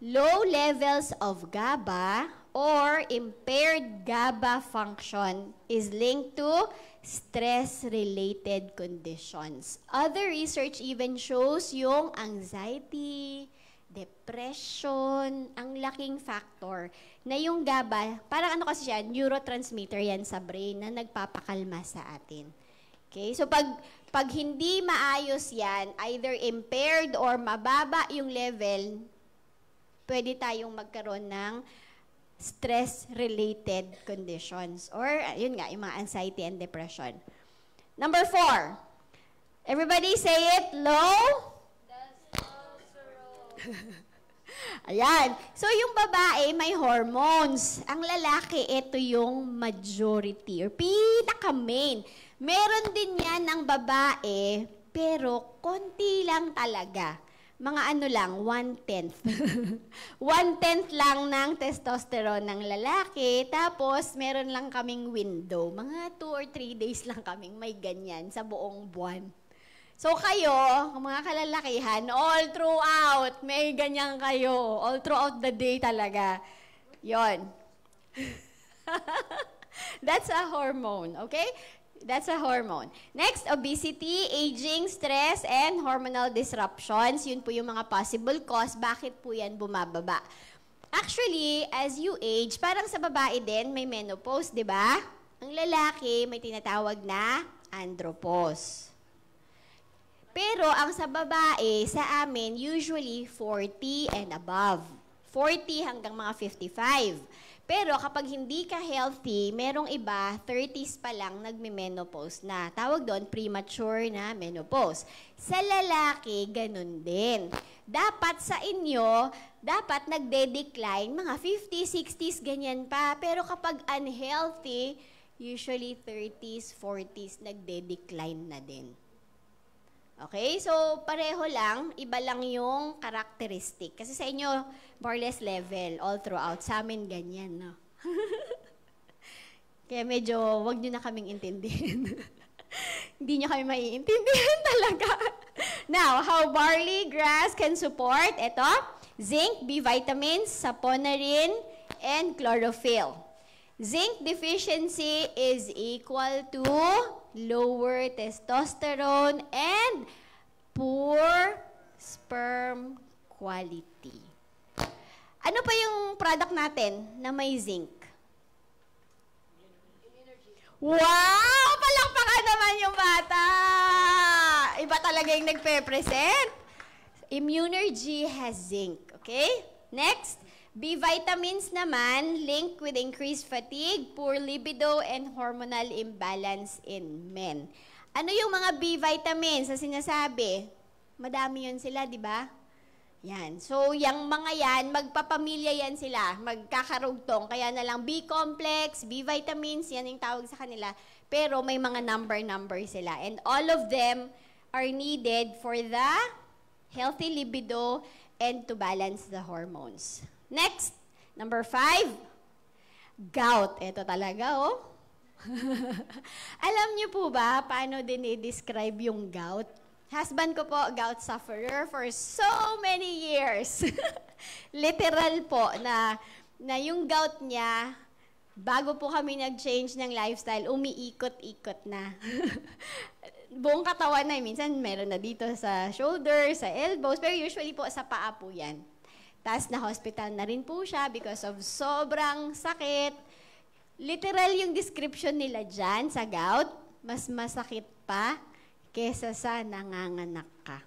low levels of GABA or impaired GABA function is linked to stress-related conditions. Other research even shows yung anxiety, depression, ang laking factor na yung GABA, parang ano kasi siya, neurotransmitter yan sa brain na nagpapakalma sa atin. Okay? So pag hindi maayos yan, either impaired or mababa yung level, pwede tayong magkaroon ng stress-related conditions. Or, yun nga, yung mga anxiety and depression. Number 4. Everybody say it, low? Ayan. So, yung babae, may hormones. Ang lalaki, ito yung majority or pinaka-main. Meron din yan ng babae, pero konti lang talaga. Mga ano lang, 1/10. 1/10 lang ng testosterone ng lalaki, tapos meron lang kaming window. Mga 2 or 3 days lang kaming may ganyan sa buong buwan. So kayo, mga kalalakihan, all throughout, may ganyan kayo. All throughout the day talaga. Yon. That's a hormone, okay? That's a hormone. Next, obesity, aging, stress, and hormonal disruptions. Yun po yung mga possible cause. Bakit po yan bumababa? Actually, as you age, parang sa babae din, may menopause, di ba? Ang lalaki, may tinatawag na andropause. Pero ang sa babae, sa amin, usually 40 and above. 40 hanggang mga 55. Pero kapag hindi ka healthy, merong iba, 30s pa lang nagme-menopause na. Tawag doon, premature na menopause. Sa lalaki, ganun din. Dapat sa inyo, dapat nagde-decline, mga 50s, 60s, ganyan pa. Pero kapag unhealthy, usually 30s, 40s, nagde-decline na din. Okay? So, pareho lang. Iba lang yung characteristic. Kasi sa inyo, more or less level all throughout. Sa amin, ganyan, no? Kaya medyo, wag nyo na kaming intindihin. Hindi nyo kami maiintindihan talaga. Now, how barley grass can support? Ito, zinc, B vitamins, saponin, and chlorophyll. Zinc deficiency is equal to lower testosterone and poor sperm quality. Ano pa yung product natin na may zinc? Wow! Palakpakan naman yung bata! Iba talaga yung nagpe-present. Immunergy has zinc. Okay? Next. B vitamins naman, linked with increased fatigue, poor libido, and hormonal imbalance in men. Ano yung mga B vitamins na sinasabi? Madami yun sila, di ba? Yan. So, yung mga yan, magpapamilya yan sila, magkakarugtong. Kaya na lang B-complex, B vitamins, yan yung tawag sa kanila. Pero may mga number sila. And all of them are needed for the healthy libido and to balance the hormones. Next, number 5, gout. Ito talaga, oh. Alam niyo po ba paano din i-describe yung gout? Husband ko po, gout sufferer for so many years. Literal po na yung gout niya, bago po kami nag-change ng lifestyle, umiikot-ikot na. Buong katawan na, minsan meron na dito sa shoulder, sa elbows, pero usually po sa paa po yan. Tapos na-hospital na rin po siya because of sobrang sakit. Literal yung description nila dyan sa gout, mas masakit pa kesa sa nanganganak ka.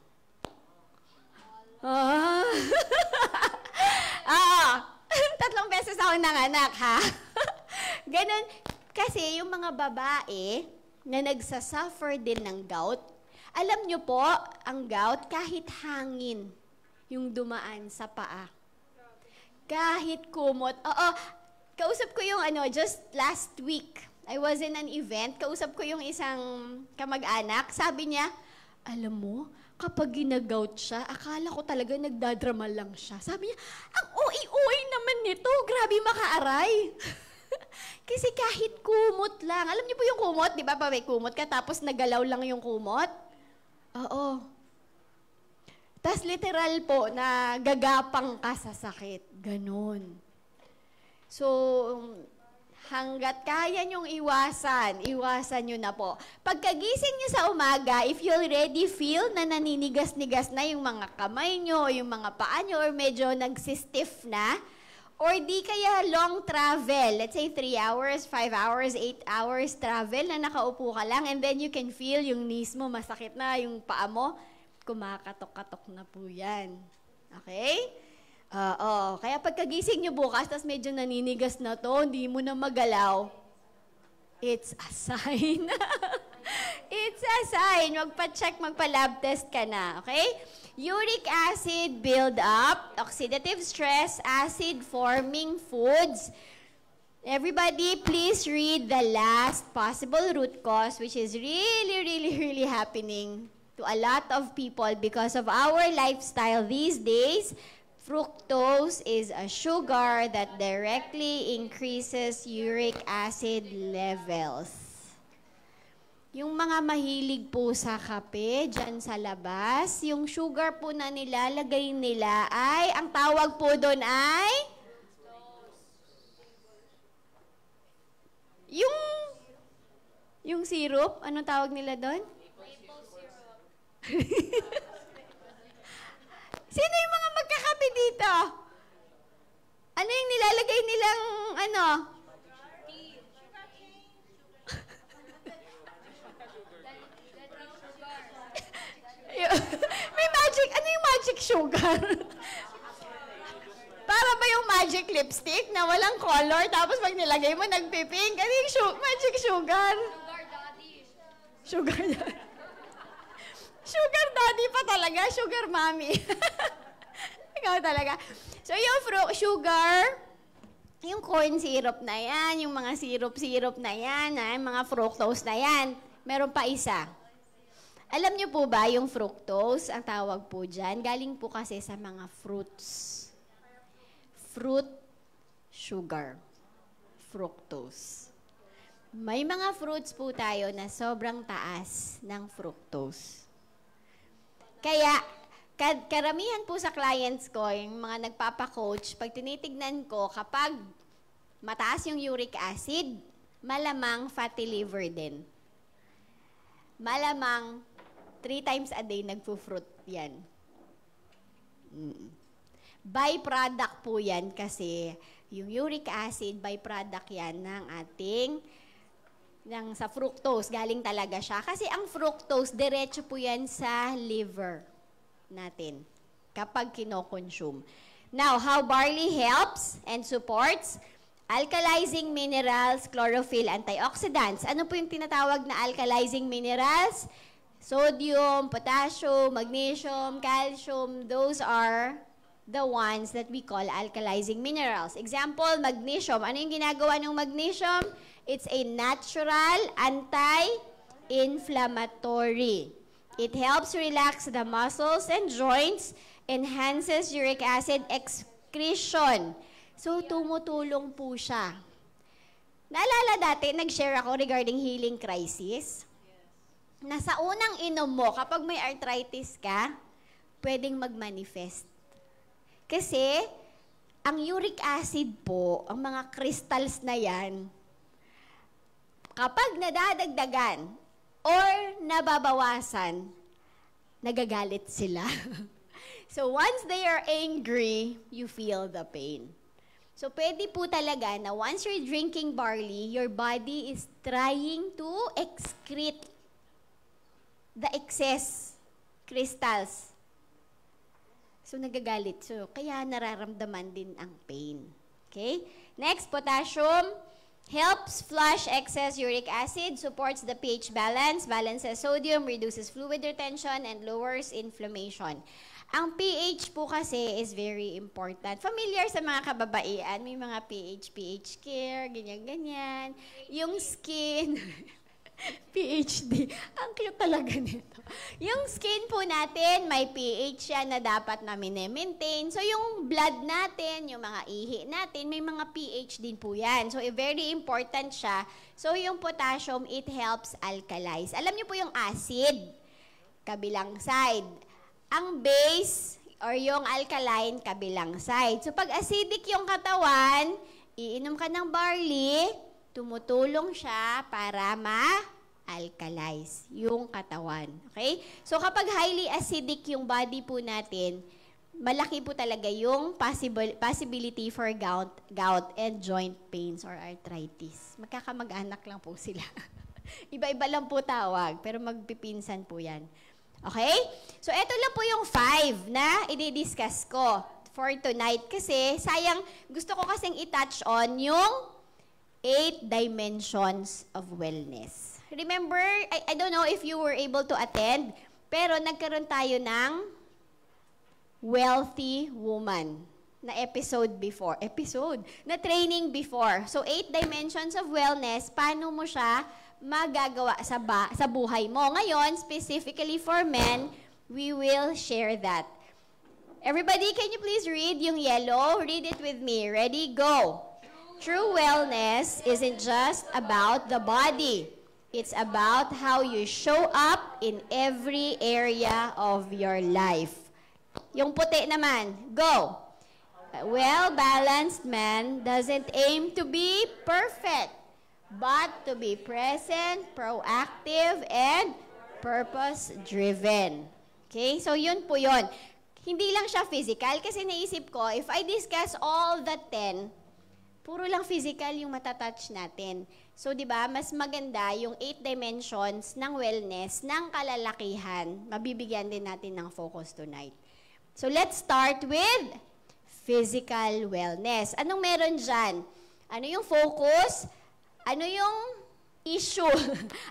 Tatlong beses ako nanganak, ha? Ganon. Kasi yung mga babae na nagsasuffer din ng gout, alam nyo po, ang gout kahit hangin yung dumaan sa paa, Kahit kumot. Oo, kausap ko yung just last week. I was in an event. Kausap ko yung isang kamag-anak. Sabi niya, alam mo, kapag ginagout siya, akala ko talaga nagdadrama lang siya. Sabi niya, ang oi-oi naman nito. Grabe makaaray. Kasi kahit kumot lang. Alam niyo po yung kumot, di ba? Pa may kumot ka, tapos nagalaw lang yung kumot. Oo. Tas literal po na gagapang ka sa sakit. Ganon. So, hanggat kaya nyong iwasan nyo na po. Pagkagising nyo sa umaga, if you already feel na naninigas-nigas na yung mga kamay nyo, yung mga paa nyo, or medyo nagsistiff na, or di kaya long travel, let's say 3 hours, 5 hours, 8 hours travel na nakaupo ka lang, and then you can feel yung knees mo masakit na, yung paa mo, kumakatok-katok na po yan. Okay? Oo. Kaya pagkagising nyo bukas, tas medyo naninigas na to, hindi mo na magalaw, it's a sign. It's a sign. Magpa-check, magpa-lab test ka na. Okay? Uric acid build-up, oxidative stress, acid-forming foods. Everybody, please read the last possible root cause, which is really happening to a lot of people because of our lifestyle these days. Fructose is a sugar that directly increases uric acid levels. Yung mga mahilig po sa kape dyan sa labas, yung sugar po na nilalagay nila ay, ang tawag po doon ay? Yung syrup, anong tawag nila doon? Sino yung mga magkakape dito? Ano yung nilalagay nilang, May magic, ano yung magic sugar? Para ba yung magic lipstick na walang color, tapos pag nilagay mo, nagpipink? Ano yung magic sugar? Sugar daddy. Sugar daddy. Sugar daddy pa talaga, sugar mommy. Ikaw talaga. So yung sugar, yung corn syrup na yan, yung mga syrup na yan, yung mga fructose na yan, meron pa isa. Alam niyo po ba yung fructose, ang tawag po dyan, galing po kasi sa mga fruits. Fruit sugar. Fructose. May mga fruits po tayo na sobrang taas ng fructose. Kaya, karamihan po sa clients ko, yung mga nagpapa-coach, pag tinitignan ko, kapag mataas yung uric acid, malamang fatty liver din. Malamang 3 times a day nagpo-fruit yan. Byproduct po yan kasi yung uric acid, byproduct yan ng ating sa fructose, galing talaga siya. Kasi ang fructose, diretso po yan sa liver natin kapag kino-consume. Now, how barley helps and supports? Alkalizing minerals, chlorophyll, antioxidants. Ano po yung tinatawag na alkalizing minerals? Sodium, potassium, magnesium, calcium, those are the ones that we call alkalizing minerals. Example, magnesium. Ano yung ginagawa ng magnesium? It's a natural anti-inflammatory. It helps relax the muscles and joints, enhances uric acid excretion. So, tumutulong po siya. Naalala dati, nag-share ako regarding healing crisis. Na sa unang inom mo, kapag may arthritis ka, pwedeng mag-manifest. Kasi, ang uric acid po, ang mga crystals na yan, kapag nadadagdagan or nababawasan, nagagalit sila. So once they are angry, you feel the pain. So pwede po talaga na once you're drinking barley, your body is trying to excrete the excess crystals. So nagagalit. So kaya nararamdaman din ang pain. Okay? Next, potassium. Helps flush excess uric acid, supports the pH balance, balances sodium, reduces fluid retention, and lowers inflammation. Ang pH po kasi is very important. Familiar sa mga kababaihan, may mga pH care, ganyan-ganyan. Yung skin, PhD, ang cute talaga nito. Yung skin po natin, may pH yan na dapat na maintain. So yung blood natin, yung mga ihi natin, may mga pH din po yan. So very important siya. So yung potassium, it helps alkalize. Alam niyo po yung acid, kabilang side. Ang base or yung alkaline, kabilang side. So pag acidic yung katawan, iinom ka ng barley, tumutulong siya para ma-alkalize yung katawan. Okay? So kapag highly acidic yung body po natin, malaki po talaga yung possibility for gout and joint pains or arthritis. Magkakamag-anak lang po sila. Iba-iba lang po tawag, pero magpipinsan po yan. Okay? So ito lang po yung 5 na i-discuss ko for tonight kasi sayang, gusto ko kasing i-touch on yung 8 dimensions of wellness. Remember, I don't know if you were able to attend, pero nagkaroon tayo ng Wealthy Woman na na training before. So, 8 dimensions of wellness, paano mo siya magagawa sa buhay mo. Ngayon, specifically for men, we will share that. Everybody, can you please read yung yellow? Read it with me. Ready? Go! True wellness isn't just about the body. It's about how you show up in every area of your life. Yung puti naman, go. A well-balanced man doesn't aim to be perfect, but to be present, proactive, and purpose-driven. Okay? So yun po yun. Hindi lang siya physical kasi naisip ko, if I discuss all the 10, puro lang physical yung matatouch natin. So, di ba, mas maganda yung 8 dimensions ng wellness, ng kalalakihan. Mabibigyan din natin ng focus tonight. So, let's start with physical wellness. Anong meron dyan? Ano yung focus? Ano yung issue?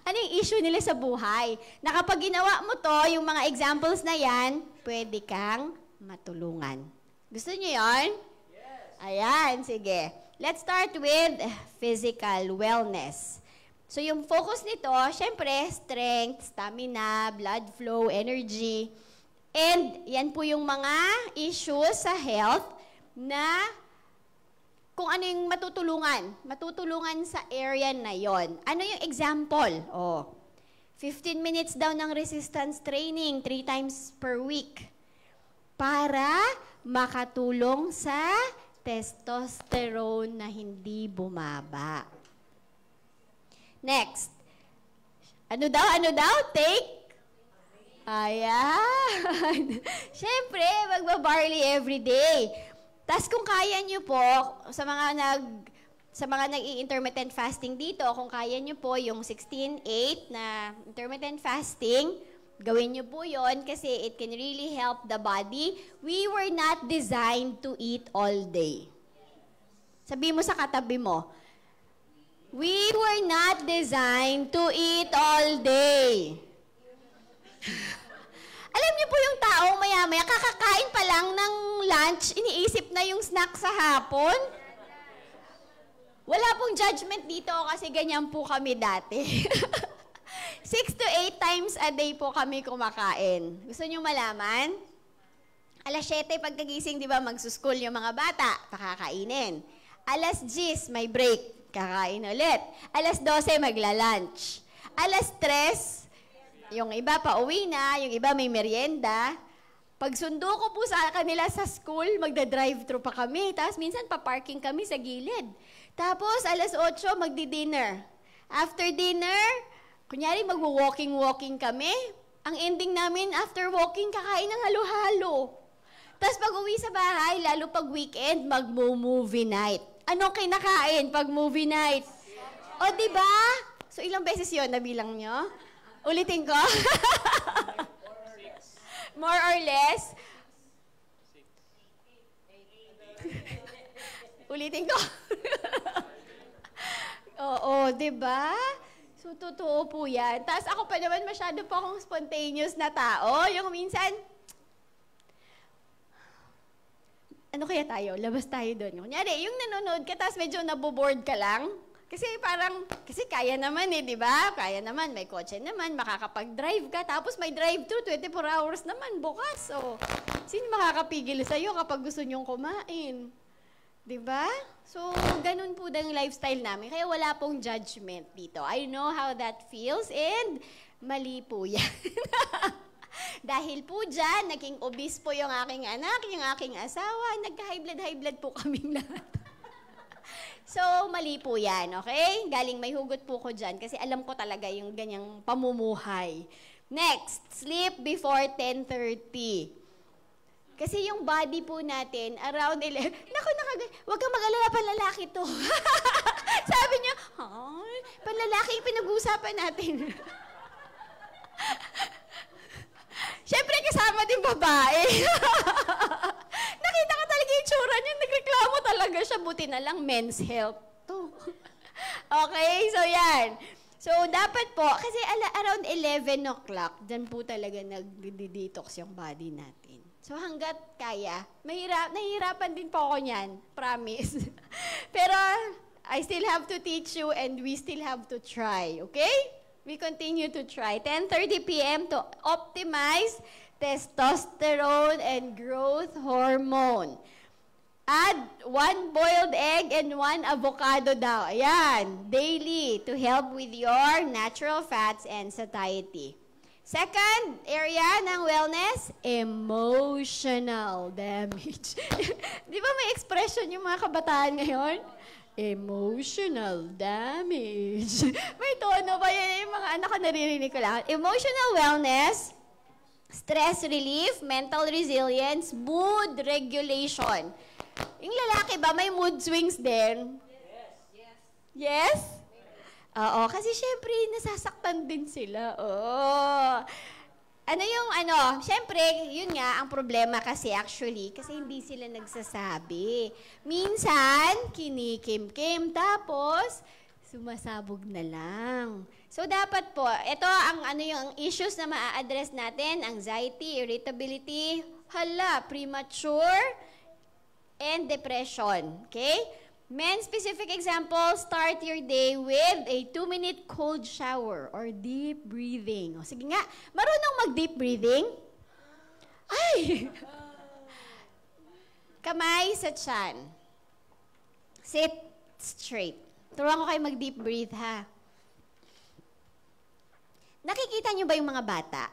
Ano yung issue nila sa buhay? Na kapag ginawa mo to, yung mga examples na yan, pwede kang matulungan. Gusto niyo yan? Yes. Ayan, sige. Let's start with physical wellness. So yung focus nito, syempre, strength, stamina, blood flow, energy. And yan po yung mga issues sa health na kung ano yung matutulungan sa area na yon. Ano yung example? 15 minutes daw ng resistance training 3 times per week para makatulong sa testosterone na hindi bumaba. Next. Ano daw? Take? Ayan. Siyempre, magbabarley everyday. Tas kung kaya nyo po, sa mga nag-intermittent fasting dito, kung kaya nyo po yung 16-8 na intermittent fasting, gawin nyo po yon kasi it can really help the body. We were not designed to eat all day. Sabi mo sa katabi mo, we were not designed to eat all day. Alam niyo po yung taong maya-maya, kakakain pa lang ng lunch, iniisip na yung snack sa hapon? Wala pong judgment dito kasi ganyan po kami dati. 6 to 8 times a day po kami kumakain. Gusto niyo malaman? Alas 7 pagkagising, di ba, magsuschool yung mga bata, pakakainin. Alas 10, may break, kakain ulit. Alas 12, magla-lunch. Alas 3, yung iba pa uwi na, yung iba may merienda. Pag sundo ko po sa kanila sa school, magda-drive-thru pa kami. Tapos minsan pa-parking kami sa gilid. Tapos alas 8, magdi-dinner. After dinner, kunyari mag-walking kami. Ang ending namin, after walking, kakain ng halo-halo. Tapos pag uwi sa bahay, lalo pag weekend, mag-movie night. Ano kinakain pag movie night? O, diba? So, ilang beses yun, nabilang nyo? Ulitin ko? More or less? Ulitin ko? Oo, diba? So, totoo po yan. Tapos ako pa naman masyado po akong spontaneous na tao. Yung minsan, ano kaya tayo? Labas tayo doon. Kunyari, yung nanonood ka, tapos medyo naboboard ka lang. Kasi kasi kaya naman di ba? Kaya naman, may kotse naman, makakapag-drive ka, tapos may drive-thru, 24 hours naman, bukas. So, sino makakapigil sa'yo kapag gusto nyong kumain? Di ba? So, ganun po yung lifestyle namin. Kaya wala pong judgment dito. I know how that feels and mali po yan. Dahil po dyan, naging obese po yung aking anak, yung aking asawa, nagka-high blood po kaming lahat. So, mali po yan, okay? Galing may hugot po ko dyan kasi alam ko talaga yung ganyang pamumuhay. Next, sleep before 10:30. Kasi yung body po natin, around 11, huwag kang mag-alala, panlalaki to. Sabi niya, panlalaki yung pinag-uusapan natin. Siyempre, kasama din babae. Nakita ka talaga yung tsura niya, nagreklamo talaga siya, buti na lang men's health to. Okay, so yan. So, dapat po, kasi around 11 o'clock, dyan po talaga nag-detox yung body natin. So, hanggat kaya, nahihirapan din po ako niyan, promise. Pero, I still have to teach you and we still have to try, okay? We continue to try. 10:30 p.m. to optimize testosterone and growth hormone. Add 1 boiled egg and 1 avocado daw. Ayan, daily to help with your natural fats and satiety. Second area ng wellness, emotional damage. Di ba may expression yung mga kabataan ngayon? Emotional damage. May tono ba yan? Yung mga anak ko naririnig ko lang. Emotional wellness, stress relief, mental resilience, mood regulation. Yung lalaki ba, may mood swings din? Yes? Yes? Oo, kasi syempre, nasasaktan din sila. Syempre, yun nga, ang problema kasi actually, kasi hindi sila nagsasabi. Minsan, kinikim-kim, tapos, sumasabog na lang. So, dapat po, ito yung issues na maa-address natin, anxiety, irritability, premature, and depression. Okay? Men-specific example, start your day with a 2-minute cold shower or deep breathing. O, sige nga, marunong mag-deep breathing? Ay! Kamay sa tiyan. Sit straight. Turuan ko kayo mag-deep breathe, ha? Nakikita niyo ba yung mga bata?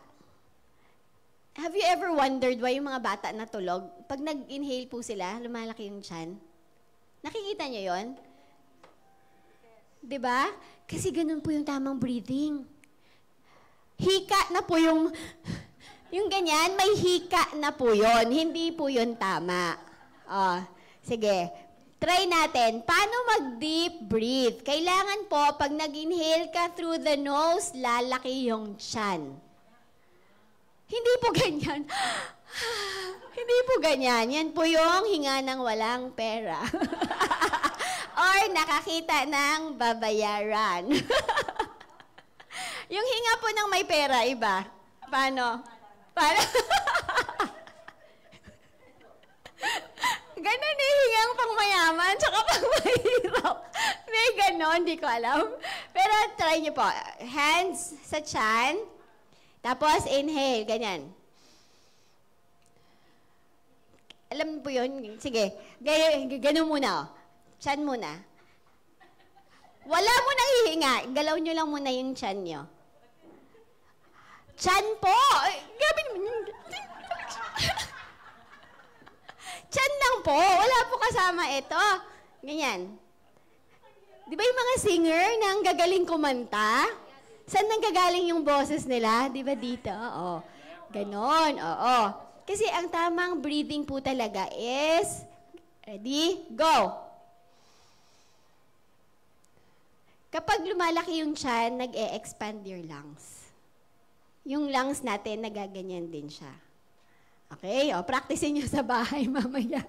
Have you ever wondered why yung mga bata natulog? Pag nag-inhale po sila, lumalaki yung tiyan. Nakikita niyo yon? Diba? Kasi ganun po yung tamang breathing. Hika na po yung ganyan, may hika na po yon. Hindi po yon tama. Sige. Try natin. Paano mag-deep breathe? Kailangan po, pag nag-inhale ka through the nose, lalaki yung tiyan. Hindi po ganyan. Hindi po ganyan. Yan po yung hinga ng walang pera. Or nakakita ng babayaran. Yung hinga po ng may pera, iba. Paano? Ganon eh, hingang pang mayaman, tsaka pang mahirap. May ganon, di ko alam. Pero try niyo po. Hands sa tiyan. Tapos inhale, ganyan. Alam po yun? Sige. Ganun muna. Tiyan muna. Wala mo nang hihinga. Galaw nyo lang muna yung tiyan nyo. Tiyan po! Gabi naman. Tiyan lang po. Wala po kasama ito. Ganyan. Di ba yung mga singer na ang gagaling kumanta? Saan nanggagaling yung boses nila? Di ba dito? Oo. Ganon. Oo. Kasi ang tamang breathing po talaga is, ready, go! Kapag lumalaki yung tiyan, nag-e-expand your lungs. Yung lungs natin, nagaganyan din siya. Okay? O, practicein nyo sa bahay mamaya.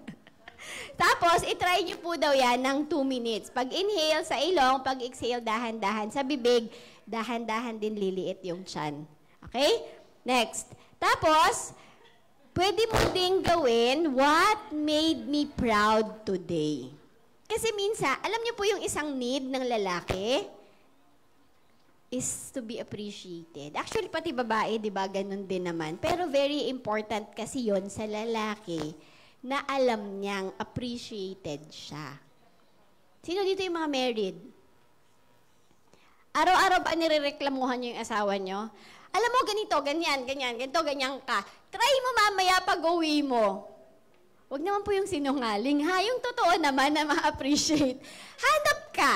Tapos, itry nyo po daw yan ng 2 minutes. Pag inhale sa ilong, pag exhale, dahan-dahan sa bibig, dahan-dahan din liliit yung tiyan. Okay? Next. Tapos, pwede mo ding gawin what made me proud today. Kasi minsan, alam niyo po yung isang need ng lalaki is to be appreciated. Actually, pati babae, di ba, ganun din naman. Pero very important kasi yon sa lalaki na alam niyang appreciated siya. Sino dito yung mga married? Araw-araw ba nirereklamuhan niyo yung asawa niyo? Alam mo, ganito, ganyan, ganito, ganyan ka. Try mo mamaya pag-uwi mo. Huwag naman po yung sinungaling, ha? Yung totoo naman na ma-appreciate. Hanap ka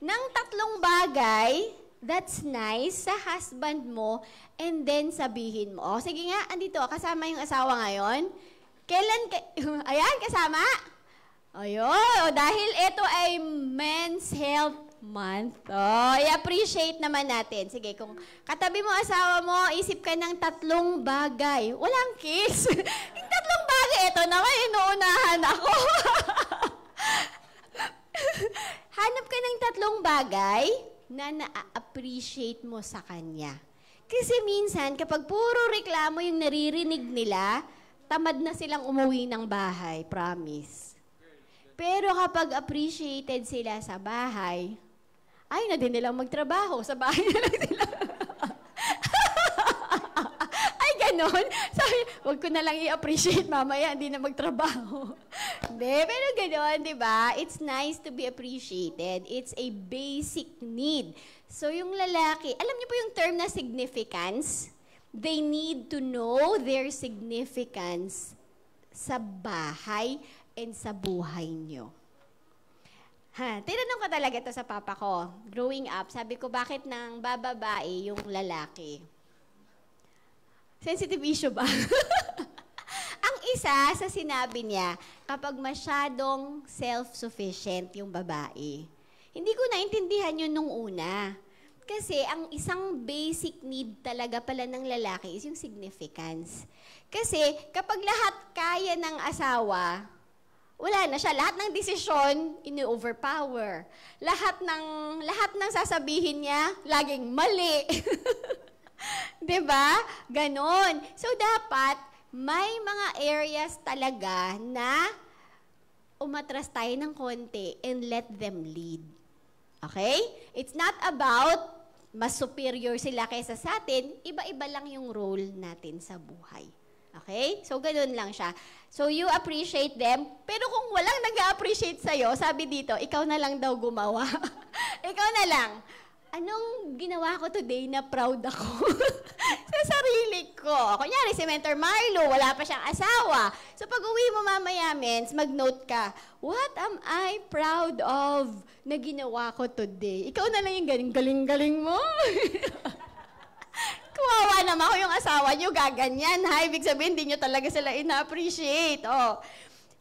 ng 3 bagay that's nice sa husband mo and then sabihin mo, sige nga, andito, kasama yung asawa ngayon. Kailan, ayan, kasama? Ayun, dahil ito ay Men's Health Month. I-appreciate naman natin. Sige, kung katabi mo asawa mo, isip ka ng 3 bagay. Walang kiss. Yung 3 bagay, ito naman, inuunahan ako. Hanap ka ng 3 bagay na na-appreciate mo sa kanya. Kasi minsan, kapag puro reklamo yung naririnig nila, tamad na silang umuwi ng bahay, promise. Pero kapag appreciated sila sa bahay, ay na din nilang magtrabaho. Sa bahay na lang sila. Ay, ganon. Sabi, wag ko na lang i-appreciate mamaya, hindi na magtrabaho. Hindi, pero ganon, di ba? It's nice to be appreciated. It's a basic need. So, yung lalaki, alam niyo po yung term na significance? They need to know their significance sa bahay and sa buhay niyo. Tinanong ko talaga ito sa papa ko. Growing up, sabi ko, bakit nang bababae yung lalaki? Sensitive issue ba? Ang isa sa sinabi niya, kapag masyadong self-sufficient yung babae. Hindi ko naintindihan yun nung una. Kasi ang isang basic need talaga pala ng lalaki is yung significance. Kasi kapag lahat kaya ng asawa, wala na siya. Lahat ng desisyon, ini-overpower. Lahat ng sasabihin niya, laging mali. Diba? Ganon. So, dapat, may mga areas talaga na umatras tayo ng konti and let them lead. Okay? It's not about mas superior sila kaysa sa atin. Iba-iba lang yung role natin sa buhay. Okay? So, ganun lang siya. So, you appreciate them, pero kung walang nag-appreciate sa'yo, sabi dito, ikaw na lang daw gumawa. Ikaw na lang. Anong ginawa ko today na proud ako? Sa sarili ko. Kunyari, si Mentor Marlo, wala pa siyang asawa. So, pag uwi mo mamaya, Mens, mag-note ka, what am I proud of na ginawa ko today? Ikaw na lang yung galing-galing mo. Kawawa naman ako yung asawa niyo, gaganyan, ha? Ibig sabihin, hindi niyo talaga sila ina-appreciate. Oh.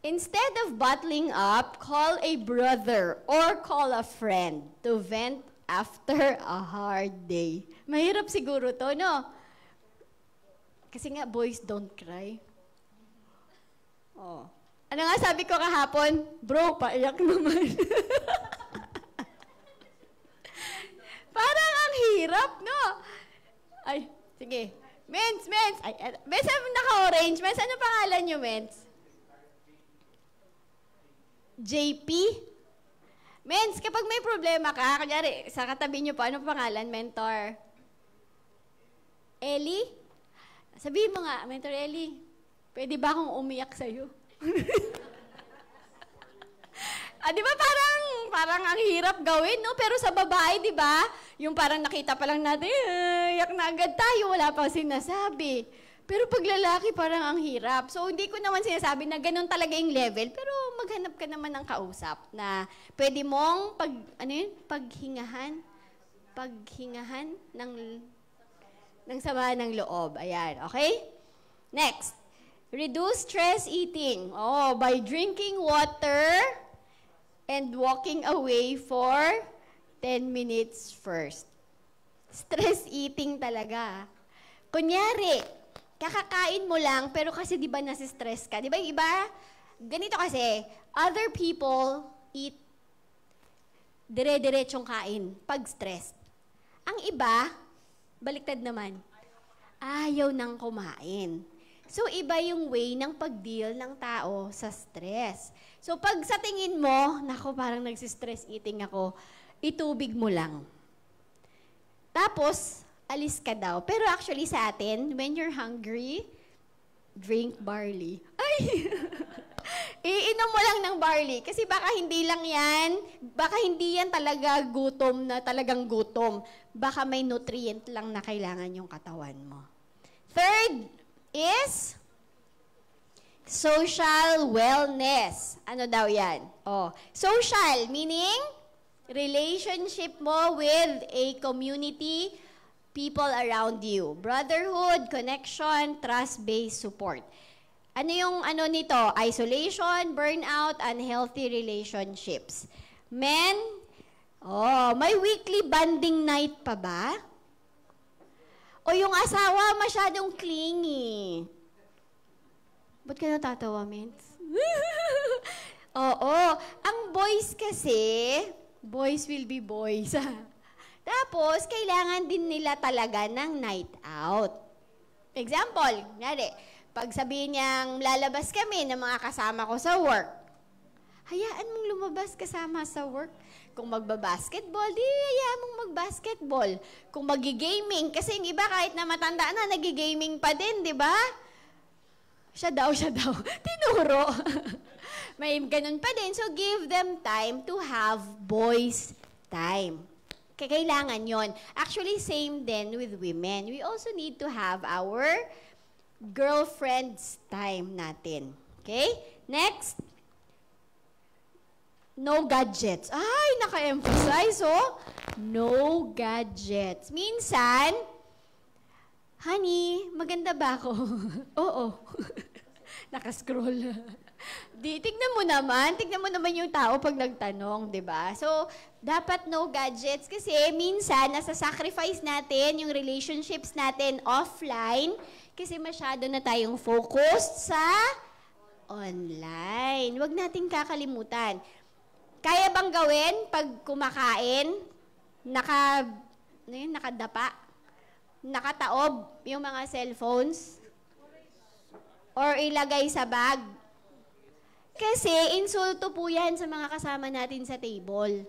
Instead of bottling up, call a brother or call a friend to vent after a hard day. Mahirap siguro to, no? Kasi nga, boys don't cry. Oh. Ano nga sabi ko kahapon? Bro, paiyak naman. Parang ang hirap, no? Ay, sige. Mens. Ay, Mens, naka-orange. Mens, ano pangalan nyo, Mens? JP? Mens, kapag may problema ka, kunyari, sa katabi nyo pa, ano pangalan, Mentor? Ellie? Sabihin mo nga, Mentor Ellie, pwede ba akong umiyak sa'yo? Di ba parang ang hirap gawin, no? Pero sa babae, di ba? Yung parang nakita pa lang natin, iyak na agad tayo, wala pang sinasabi. Pero pag lalaki, parang ang hirap. So, hindi ko naman sinasabi na ganun talaga yung level, pero maghanap ka naman ng kausap na pwede mong paghingahan ng sama ng loob. Ayan, okay? Next, reduce stress eating. Oh, by drinking water and walking away for 10 minutes first. Stress eating talaga. Kunyari, kakakain mo lang, pero kasi di ba nasi-stress ka? Di ba yung iba? Ganito kasi, other people eat dire-diretsong kain pag stressed. Ang iba, baliktad naman, ayaw nang kumain. So, iba yung way ng pag-deal ng tao sa stress. So, pag sa tingin mo, nako, parang nagsistress eating ako, itubig mo lang. Tapos, alis ka daw. Pero actually sa atin, when you're hungry, drink barley. Ay! Iinom mo lang ng barley. Kasi baka hindi lang yan, baka hindi yan talaga gutom na talagang gutom. Baka may nutrient lang na kailangan yung katawan mo. Third is social wellness. Ano daw yan? Social, meaning relationship mo with a community, people around you. Brotherhood, connection, trust-based support. Ano yung ano nito? Isolation, burnout, unhealthy relationships. Men, may weekly bonding night pa ba? O yung asawa masyadong clingy? Ba't ka natatawa, Mens? Oo. Ang boys kasi, boys will be boys. Tapos, kailangan din nila talaga ng night out. Example, ngari, pag sabihin niyang lalabas kami ng mga kasama ko sa work, hayaan mong lumabas kasama sa work. Kung magbabasketball, di hayaan mong magbasketball. Kung magigaming, kasi yung iba kahit na matanda na, nagigaming pa din, di ba? Siya daw. Tinuro. May ganun pa din. So, give them time to have boys' time. Kailangan yon. Actually, same din with women. We also need to have our girlfriend's time natin. Okay? Next. No gadgets. Ay, naka-emphasize, No gadgets. Minsan, honey, maganda ba ako? Oo. Naka-scroll. Tignan mo naman yung tao pag nagtanong, di ba? So, dapat no gadgets kasi minsan, nasa-sacrifice natin yung relationships natin offline kasi masyado na tayong focused sa online. Huwag nating kakalimutan. Kaya bang gawin pag kumakain, nakadapa, nakataob yung mga cellphones? Or ilagay sa bag? Kasi insulto po yan sa mga kasama natin sa table.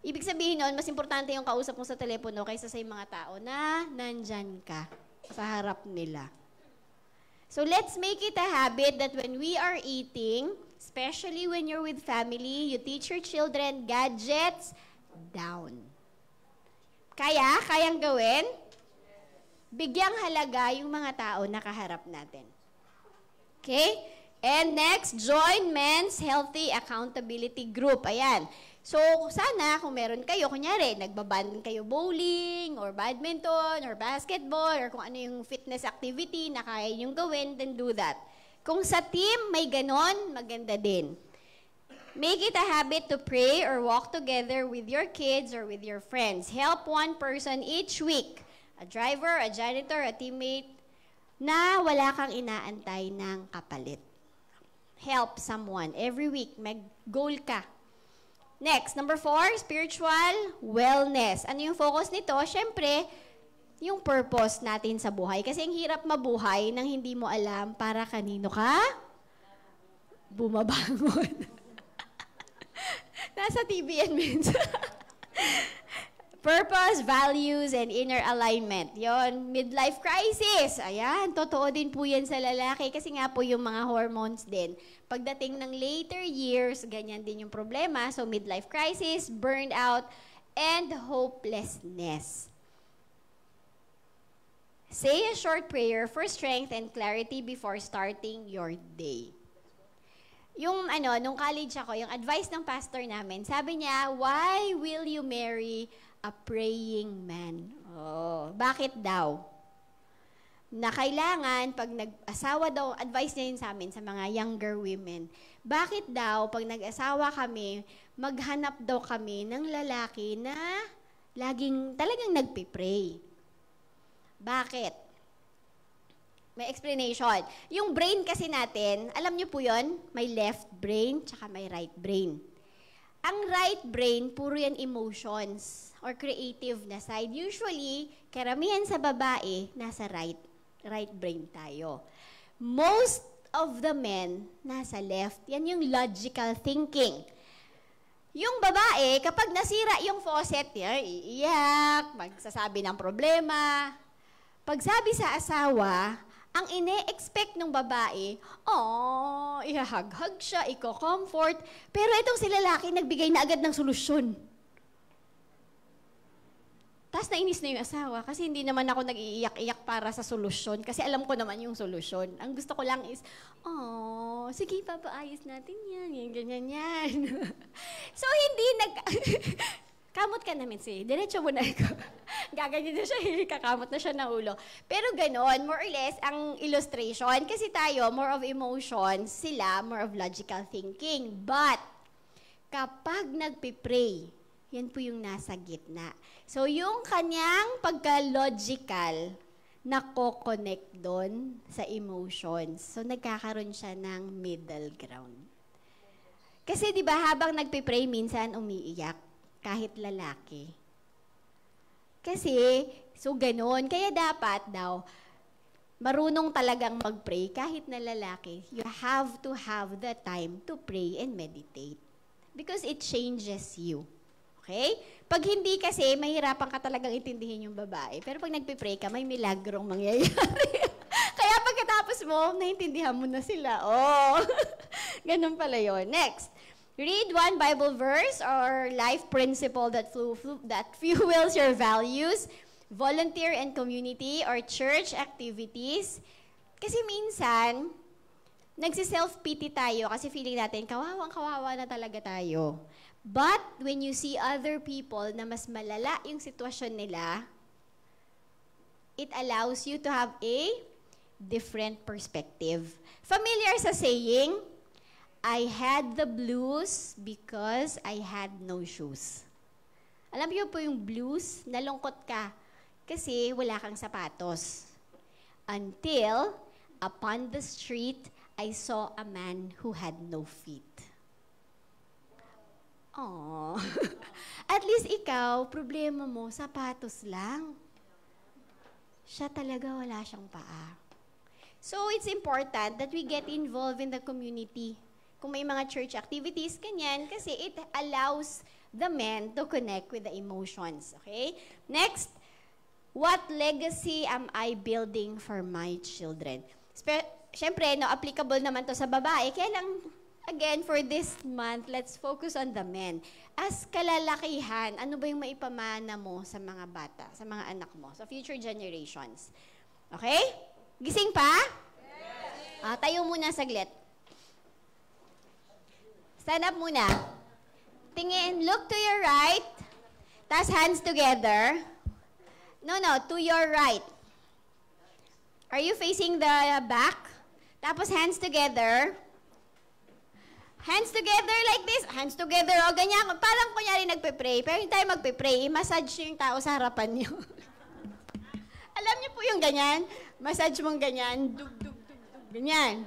Ibig sabihin nun, mas importante yung kausap mo sa telepono kaysa sa mga tao na nandyan ka sa harap nila. So let's make it a habit that when we are eating, especially when you're with family, you teach your children gadgets down. Kayang gawin? Bigyang halaga yung mga tao na kaharap natin. Okay? And next, join Men's Healthy Accountability Group. Ayan. So, sana kung meron kayo, kunyari, nagbaband kayo bowling, or badminton, or basketball, or kung ano yung fitness activity na kaya yung gawin, then do that. Kung sa team may ganon, maganda din. Make it a habit to pray or walk together with your kids or with your friends. Help one person each week. A driver, a janitor, a teammate, na wala kang inaantay ng kapalit. Help someone. Every week, mag-goal ka. Next, number 4, spiritual wellness. Ano yung focus nito? Siyempre, yung purpose natin sa buhay. Kasi ang hirap mabuhay nang hindi mo alam para kanino ka bumabangon. Nasa TVN minsan. Purpose, values, and inner alignment. Yon, midlife crisis. Ayan, totoo din po yan sa lalaki kasi nga po yung mga hormones din. Pagdating ng later years, ganyan din yung problema. So, midlife crisis, burned out, and hopelessness. Say a short prayer for strength and clarity before starting your day. Yung nung college ako, yung advice ng pastor namin, sabi niya, why will you marry a praying man? Oh, bakit daw? Na kailangan, pag nag-asawa daw, advice niya yun sa amin, sa mga younger women, bakit daw, pag nag-asawa kami, maghanap daw kami ng lalaki na laging talagang nagpipray. Bakit? May explanation. Yung brain kasi natin, alam niyo po yun, may left brain, tsaka may right brain. Ang right brain, puro yan emotions or creative na side. Usually, karamihan sa babae, nasa right brain tayo. most of the men nasa left. Yan yung logical thinking. Yung babae, kapag nasira yung faucet, iiyak, magsasabi ng problema. Pagsabi sa asawa, ang ine-expect ng babae, ihahag-hag siya, iko-comfort. Pero itong si lalaki, nagbigay na agad ng solusyon. Tapos nainis na yung asawa kasi hindi naman ako nag-iiyak-iyak para sa solusyon kasi alam ko naman yung solusyon. Ang gusto ko lang is, sige, papaayos natin yan, ganyan yan. So, hindi kamot ka namin diretso mo na ikaw. Gaganyan na siya, kakamot na siya ng ulo. Pero ganon, more or less, ang illustration, kasi tayo, more of emotion, sila, more of logical thinking. But, kapag nagpipray, yan po yung nasa gitna. So, yung kanyang pagka-logical, nako-connect doon sa emotions. So, nagkakaroon siya ng middle ground. Kasi, di ba, habang nagpipray, minsan umiiyak, kahit lalaki. Kasi, so ganun. Kaya dapat daw, marunong talagang mag-pray kahit na lalaki. You have to have the time to pray and meditate. Because it changes you. Okay? Pag hindi kasi, mahirapan ka talagang intindihin yung babae. Pero pag nagpipray ka, may milagrong mangyayari. Kaya pagkatapos mo, naintindihan mo na sila. Ganun pala yun. Next. Read one Bible verse or life principle that fuels your values, volunteer and community or church activities. Kasi minsan, nagsi-self-pity tayo kasi feeling natin, kawawang-kawawa na talaga tayo. But when you see other people na mas malala yung sitwasyon nila, it allows you to have a different perspective. Familiar sa saying, I had the blues because I had no shoes. Alam niyo po yung blues, nalungkot ka kasi wala kang sapatos. Until, upon the street, I saw a man who had no feet. At least ikaw, problema mo, sapatos lang. Siya talaga wala siyang paa. So, it's important that we get involved in the community. Kung may mga church activities, ganyan, kasi it allows the men to connect with the emotions. Okay? Next, what legacy am I building for my children? Siyempre, applicable naman to sa babae. Kaya lang, again, for this month, let's focus on the men. As kalalakihan, ano ba yung maipamana mo sa mga bata, sa mga anak mo, sa future generations? Okay? Gising pa? Yes. Tayo muna saglit. Stand up muna. Tingin, look to your right. Tas hands together. No, to your right. Are you facing the back? Tapos hands together. Hands together like this. Hands together. O ganyan. Parang kunyari nagpe-pray. Pero hindi tayo magpe-pray. I-massage nyo yung tao sa harapan nyo. Alam niyo po yung ganyan? Massage mong ganyan. Dug, dug, dug, dug. Ganyan.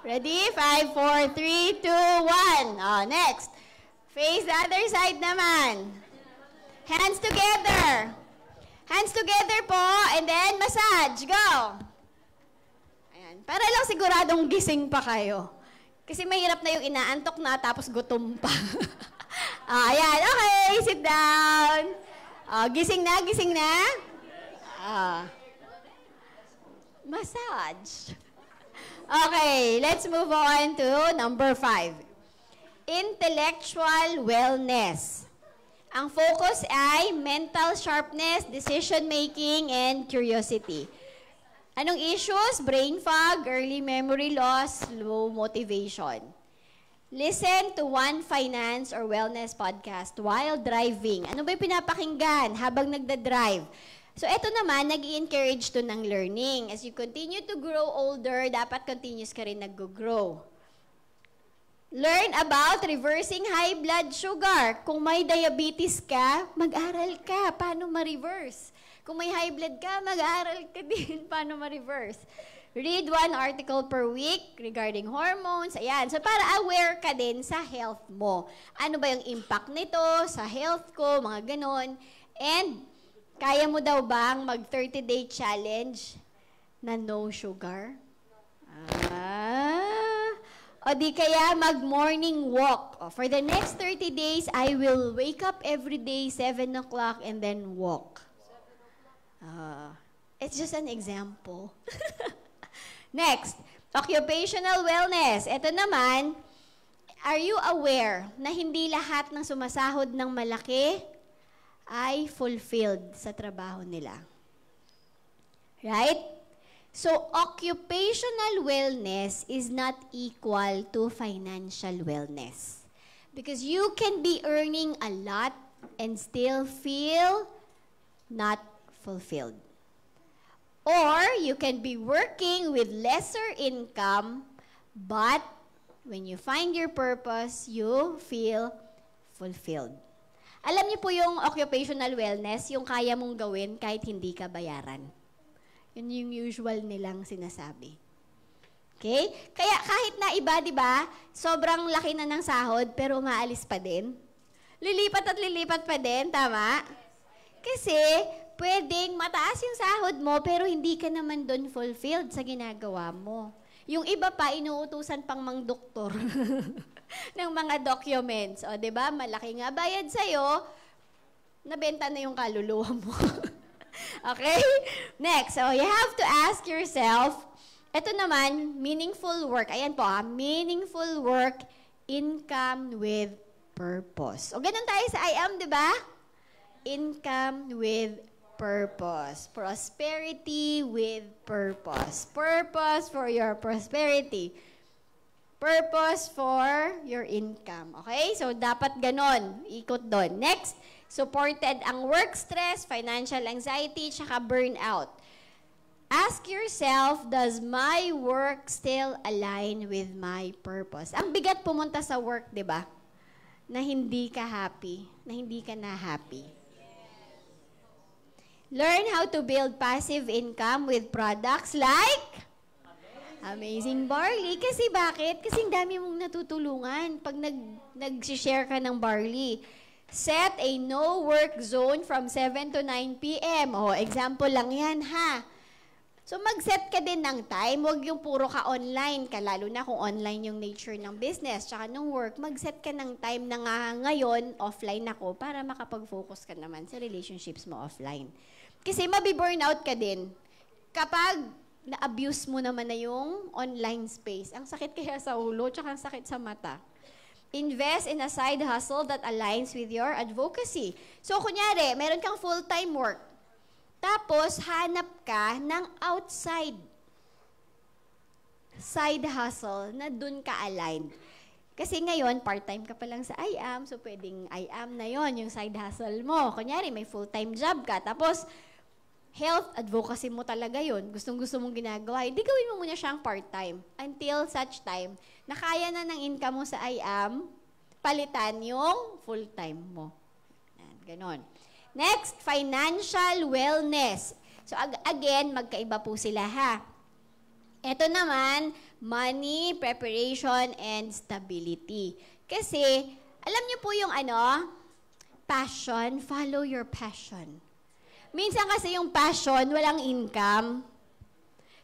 Ready? 5, 4, 3, 2, 1. Next. Face the other side naman. Hands together. Hands together po. And then, massage. Go. Ayan. Para lang siguradong gising pa kayo. Kasi mahirap na yung inaantok na tapos gutom pa. Ayan. Okay. Sit down. Gising na? Gising na? Massage. Okay, let's move on to number 5. Intellectual wellness. Ang focus ay mental sharpness, decision-making, and curiosity. Anong issues? Brain fog, early memory loss, low motivation. Listen to one finance or wellness podcast while driving. Ano ba yung pinapakinggan habang nagda-drive? So, ito naman, nag-i-encourage to ng learning. As you continue to grow older, dapat continuous ka rin nag-grow. Learn about reversing high blood sugar. Kung may diabetes ka, mag-aral ka. Paano ma-reverse? Kung may high blood ka, mag-aral ka din. Paano ma-reverse? Read one article per week regarding hormones. Ayan. So, para aware ka din sa health mo. Ano ba yung impact nito sa health ko, mga ganon. And, kaya mo daw bang mag 30-day challenge na no sugar? O di kaya mag-morning walk. O, for the next 30 days, I will wake up every day, 7 o'clock, and then walk. It's just an example. Next, occupational wellness. Ito naman, are you aware na hindi lahat ng sumasahod ng malaki ay fulfilled sa trabaho nila? Right? So, occupational wellness is not equal to financial wellness. Because you can be earning a lot and still feel not fulfilled. Or, you can be working with lesser income, but when you find your purpose, you feel fulfilled. Alam niyo po yung occupational wellness, yung kaya mong gawin kahit hindi ka bayaran. Yun yung usual nilang sinasabi. Okay? Kaya kahit na iba, di ba, sobrang laki na ng sahod, pero umaalis pa din. Lilipat at lilipat pa din, tama? Kasi, pwedeng mataas yung sahod mo, pero hindi ka naman doon fulfilled sa ginagawa mo. Yung iba pa, inuutusan pang mang doktor ng mga documents. O, di ba? Malaki nga bayad sa'yo, nabenta na yung kaluluwa mo. Okay? Next, so you have to ask yourself, ito naman, meaningful work. Ayan po, meaningful work, income with purpose. O, ganun tayo sa I am, di ba? Income with purpose. Prosperity with purpose. Purpose for your prosperity. Purpose for your income. Okay? So, dapat ganon. Ikot doon. Next, supported ang work stress, financial anxiety, tsaka burnout. Ask yourself, does my work still align with my purpose? Ang bigat pumunta sa work, di ba? Na hindi ka happy, na hindi ka na happy. Learn how to build passive income with products like Amazing Barley. Kasi bakit? Kasi ang dami mong natutulungan pag nag-share ka ng barley. Set a no-work zone from 7 to 9 p.m. O, example lang yan, ha? So, mag-set ka din ng time. Huwag yung puro ka online ka, lalo na kung online yung nature ng business tsaka ng work. Mag-set ka ng time na nga ngayon, offline ako, para makapag-focus ka naman sa relationships mo offline. Kasi mabiburnout ka din kapag na-abuse mo naman na yung online space. Ang sakit kaya sa ulo, tsaka ang sakit sa mata. Invest in a side hustle that aligns with your advocacy. So, kunyari, meron kang full-time work. Tapos, hanap ka ng outside side hustle na dun ka aligned. Kasi ngayon, part-time ka pa lang sa IAM, so pwedeng IAM na yon yung side hustle mo. Kunyari, may full-time job ka. Tapos, health advocacy mo talaga yon. Gustong-gusto mong ginagawa. Hindi gawin mo muna siyang part-time until such time na kaya na ng income mo sa IAM, palitan yung full-time mo. Ganon. Next, financial wellness. So again, magkaiba po sila ha. Ito naman, money, preparation, and stability. Kasi, alam niyo po yung passion, follow your passion. Minsan kasi yung passion, walang income.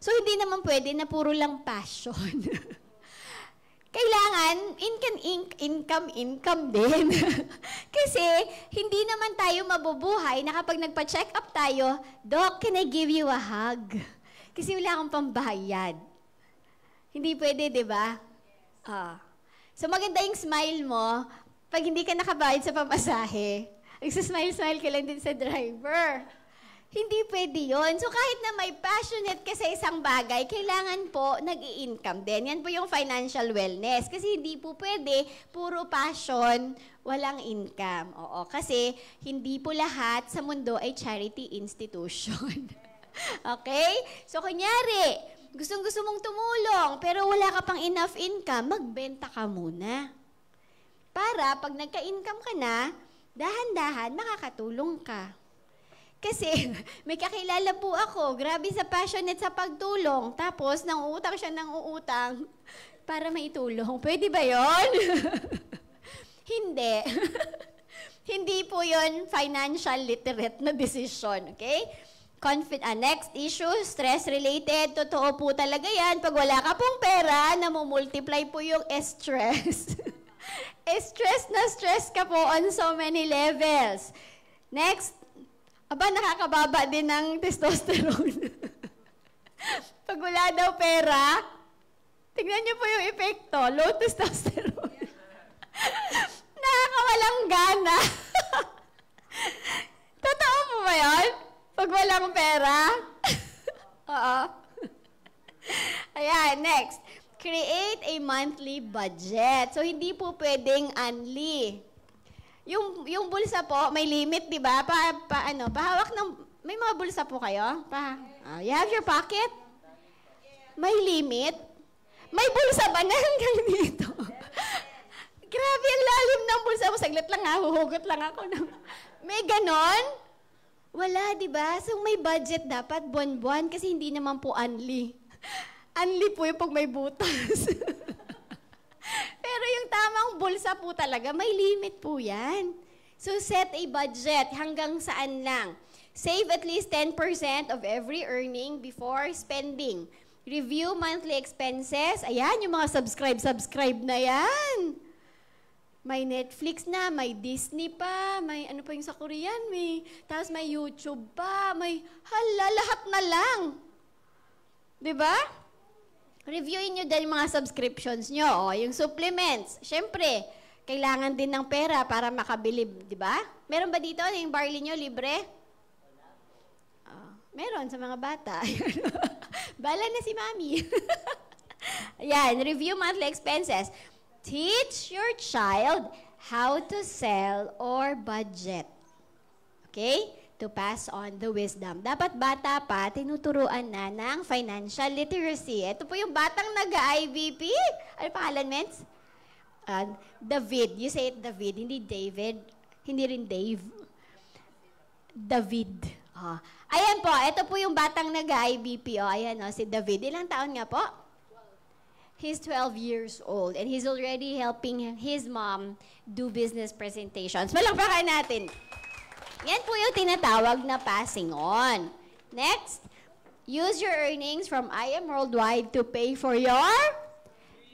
So, hindi naman pwede na puro lang passion. Kailangan, income din. Kasi, hindi naman tayo mabubuhay na kapag nagpa-check up tayo, Doc, can I give you a hug? Kasi wala akong pambayad. Hindi pwede, di ba? So, maganda yung smile mo pag hindi ka nakabayad sa pamasahe. Nagsasmile-smile ka lang din sa driver. Hindi pwede yun. So, kahit na may passionate ka sa isang bagay, kailangan po nag-i-income din. Yan po yung financial wellness. Kasi hindi po pwede, puro passion, walang income. Oo, kasi hindi po lahat sa mundo ay charity institution. Okay? So, kunyari, gustong-gusto mong tumulong, pero wala ka pang enough income, magbenta ka muna. Para pag nagka-income ka na, dahan-dahan makakatulong ka. Kasi may kakilala po ako, grabe sa passionate sa pagtulong, tapos nang-uutang siya ng uutang para maitulong. Pwede ba yon? Hindi. Hindi po yon financial literate na decision, okay? Next issue, stress-related. Totoo po talaga yan. Pag wala ka pong pera, namumultiply po yung stress. Stress na stress ka po on so many levels. Next, nakakababa din ng testosterone. Pag wala daw pera, tignan niyo po yung epekto, low testosterone. Nakakawalang gana. Totoo po ba yun? Pag walang pera? Oo. Ayan, next. Create a monthly budget. So, hindi po pwedeng annually. Yung bulsa po, may limit, di ba? Pahawak ng... May mga bulsa po kayo? You have your pocket? May limit? May bulsa ba na hanggang dito? Grabe, ang lalim ng bulsa mo. Saglit lang huhugot lang ako. May ganon? Wala, di ba? So, may budget dapat, buwan-buwan, kasi hindi naman po unli. Unli po yung pag may butas. Pero yung tamang bulsa po talaga, may limit po yan. So, set a budget. Hanggang saan lang? Save at least 10% of every earning before spending. Review monthly expenses. Ayan, yung mga subscribe na yan. May Netflix na, may Disney pa, may ano pa yung sa Korean, tapos may YouTube pa, lahat na lang. Diba? Reviewin nyo din yung mga subscriptions nyo, yung supplements. Siyempre, kailangan din ng pera para makabili, diba? Meron ba dito yung barley nyo, libre? Meron sa mga bata. Bala na si Mami. Ayan, review monthly expenses. Teach your child how to sell or budget. Okay? To pass on the wisdom. Dapat bata pa, tinuturuan na ng financial literacy. Ito po yung batang nag-IVP. Ano pangalan, Mens? David. You say it David, hindi David. Hindi rin Dave. David. Ayan po, ito po yung batang nag-IVP. Ayan si David. Ilang taon nga po? He's 12 years old and he's already helping his mom do business presentations. Palakpakan natin. Yan po yung tinatawag na passing on. Next, use your earnings from I Am Worldwide to pay for your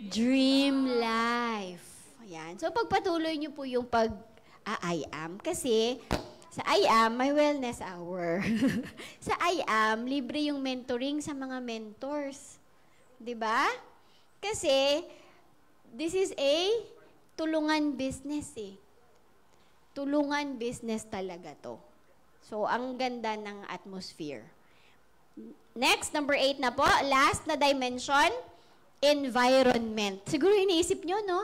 dream life. Ayan. So, pagpatuloy nyo po yung I Am. Kasi, sa I Am, may wellness hour. Sa I Am, libre yung mentoring sa mga mentors. Diba? Kasi, this is a tulungan business Tulungan business talaga to. So, ang ganda ng atmosphere. Next, number 8 na po. Last na dimension, environment. Siguro iniisip nyo, no?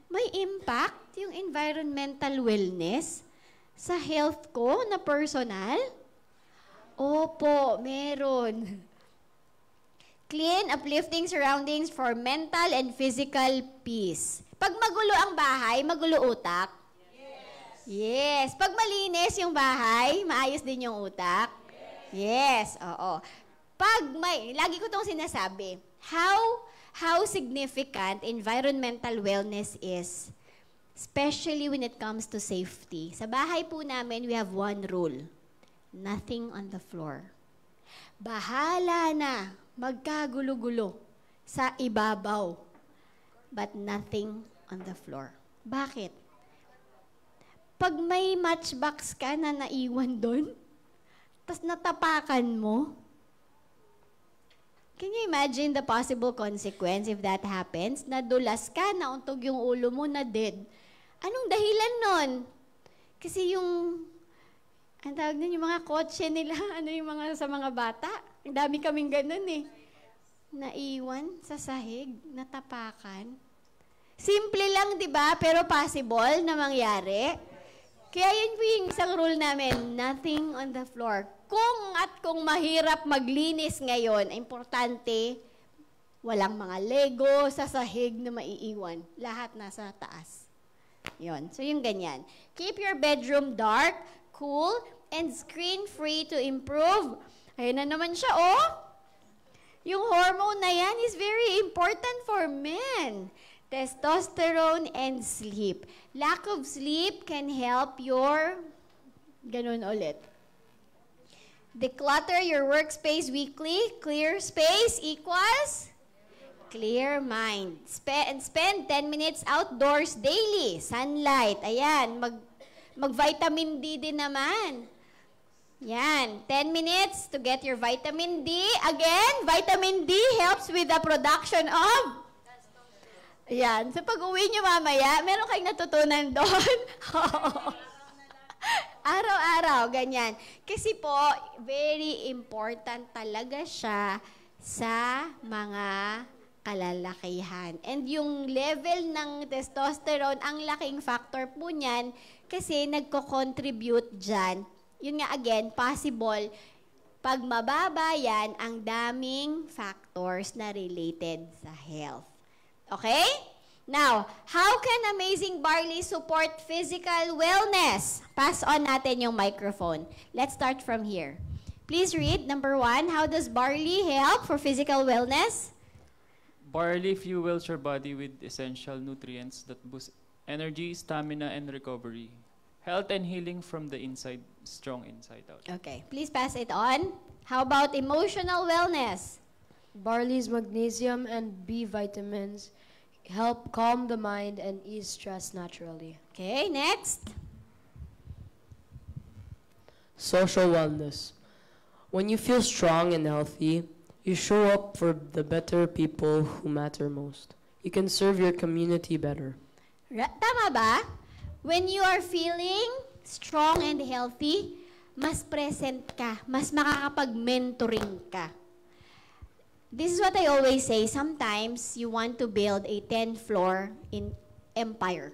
May impact yung environmental wellness sa health ko na personal? Opo, meron. Clean, uplifting surroundings for mental and physical peace. Pag magulo ang bahay, magulo utak? Yes. Pag malinis yung bahay, maayos din yung utak? Yes. Oo. Lagi ko itong sinasabi, how significant environmental wellness is, especially when it comes to safety. Sa bahay po namin, we have one rule. Nothing on the floor. Bahala na magkagulo-gulo sa ibabaw, but nothing on the floor. Bakit? Pag may matchbox ka na naiwan doon, tas natapakan mo, can you imagine the possible consequence if that happens? Nadulas ka, nauntog yung ulo mo, na dead. Anong dahilan nun? Kasi ang tawag nun, yung mga kotse nila, sa mga bata. Ang dami kaming ganun Naiwan sa sahig, natapakan. Simple lang, di ba? Pero possible na mangyari. Kaya yun po yung isang rule namin, nothing on the floor. Kung mahirap maglinis ngayon, importante, walang mga Lego sa sahig na maiiwan. Lahat nasa taas. Yun. So yung ganyan. Keep your bedroom dark, cool, and screen-free to improve. Ayun na naman siya, Yung hormone na yan is very important for men. Testosterone and sleep. Lack of sleep can help your, ganun ulit, Declutter your workspace weekly. Clear space equals clear mind. Spend 10 minutes outdoors daily. Sunlight. Ayan. Mag-vitamin D din naman. Yan. 10 minutes to get your vitamin D. Again, vitamin D helps with the production of... Ayan. So pag-uwi nyo mamaya, meron kayong natutunan doon. Araw-araw, ganyan. Kasi po, very important talaga siya sa mga kalalakihan. And yung level ng testosterone, ang laking factor po niyan kasi nagko-contribute dyan. Yun nga again, possible, pag mababa yan, ang daming factors na related sa health. Okay? Now, how can Amazing Barley support physical wellness? Pass on natin yung microphone. Let's start from here. Please read, number 1, how does barley help for physical wellness? Barley fuels your body with essential nutrients that boost energy, stamina, and recovery. Health and healing from the inside, strong inside out. Okay, please pass it on. How about emotional wellness? Barley's magnesium and B vitamins help calm the mind and ease stress naturally. Okay, next. Social wellness. When you feel strong and healthy, you show up for the better people who matter most. You can serve your community better. Tama ba? When you are feeling strong and healthy, mas present ka, mas makakapag-mentoring ka. This is what I always say. Sometimes you want to build a 10th floor in empire.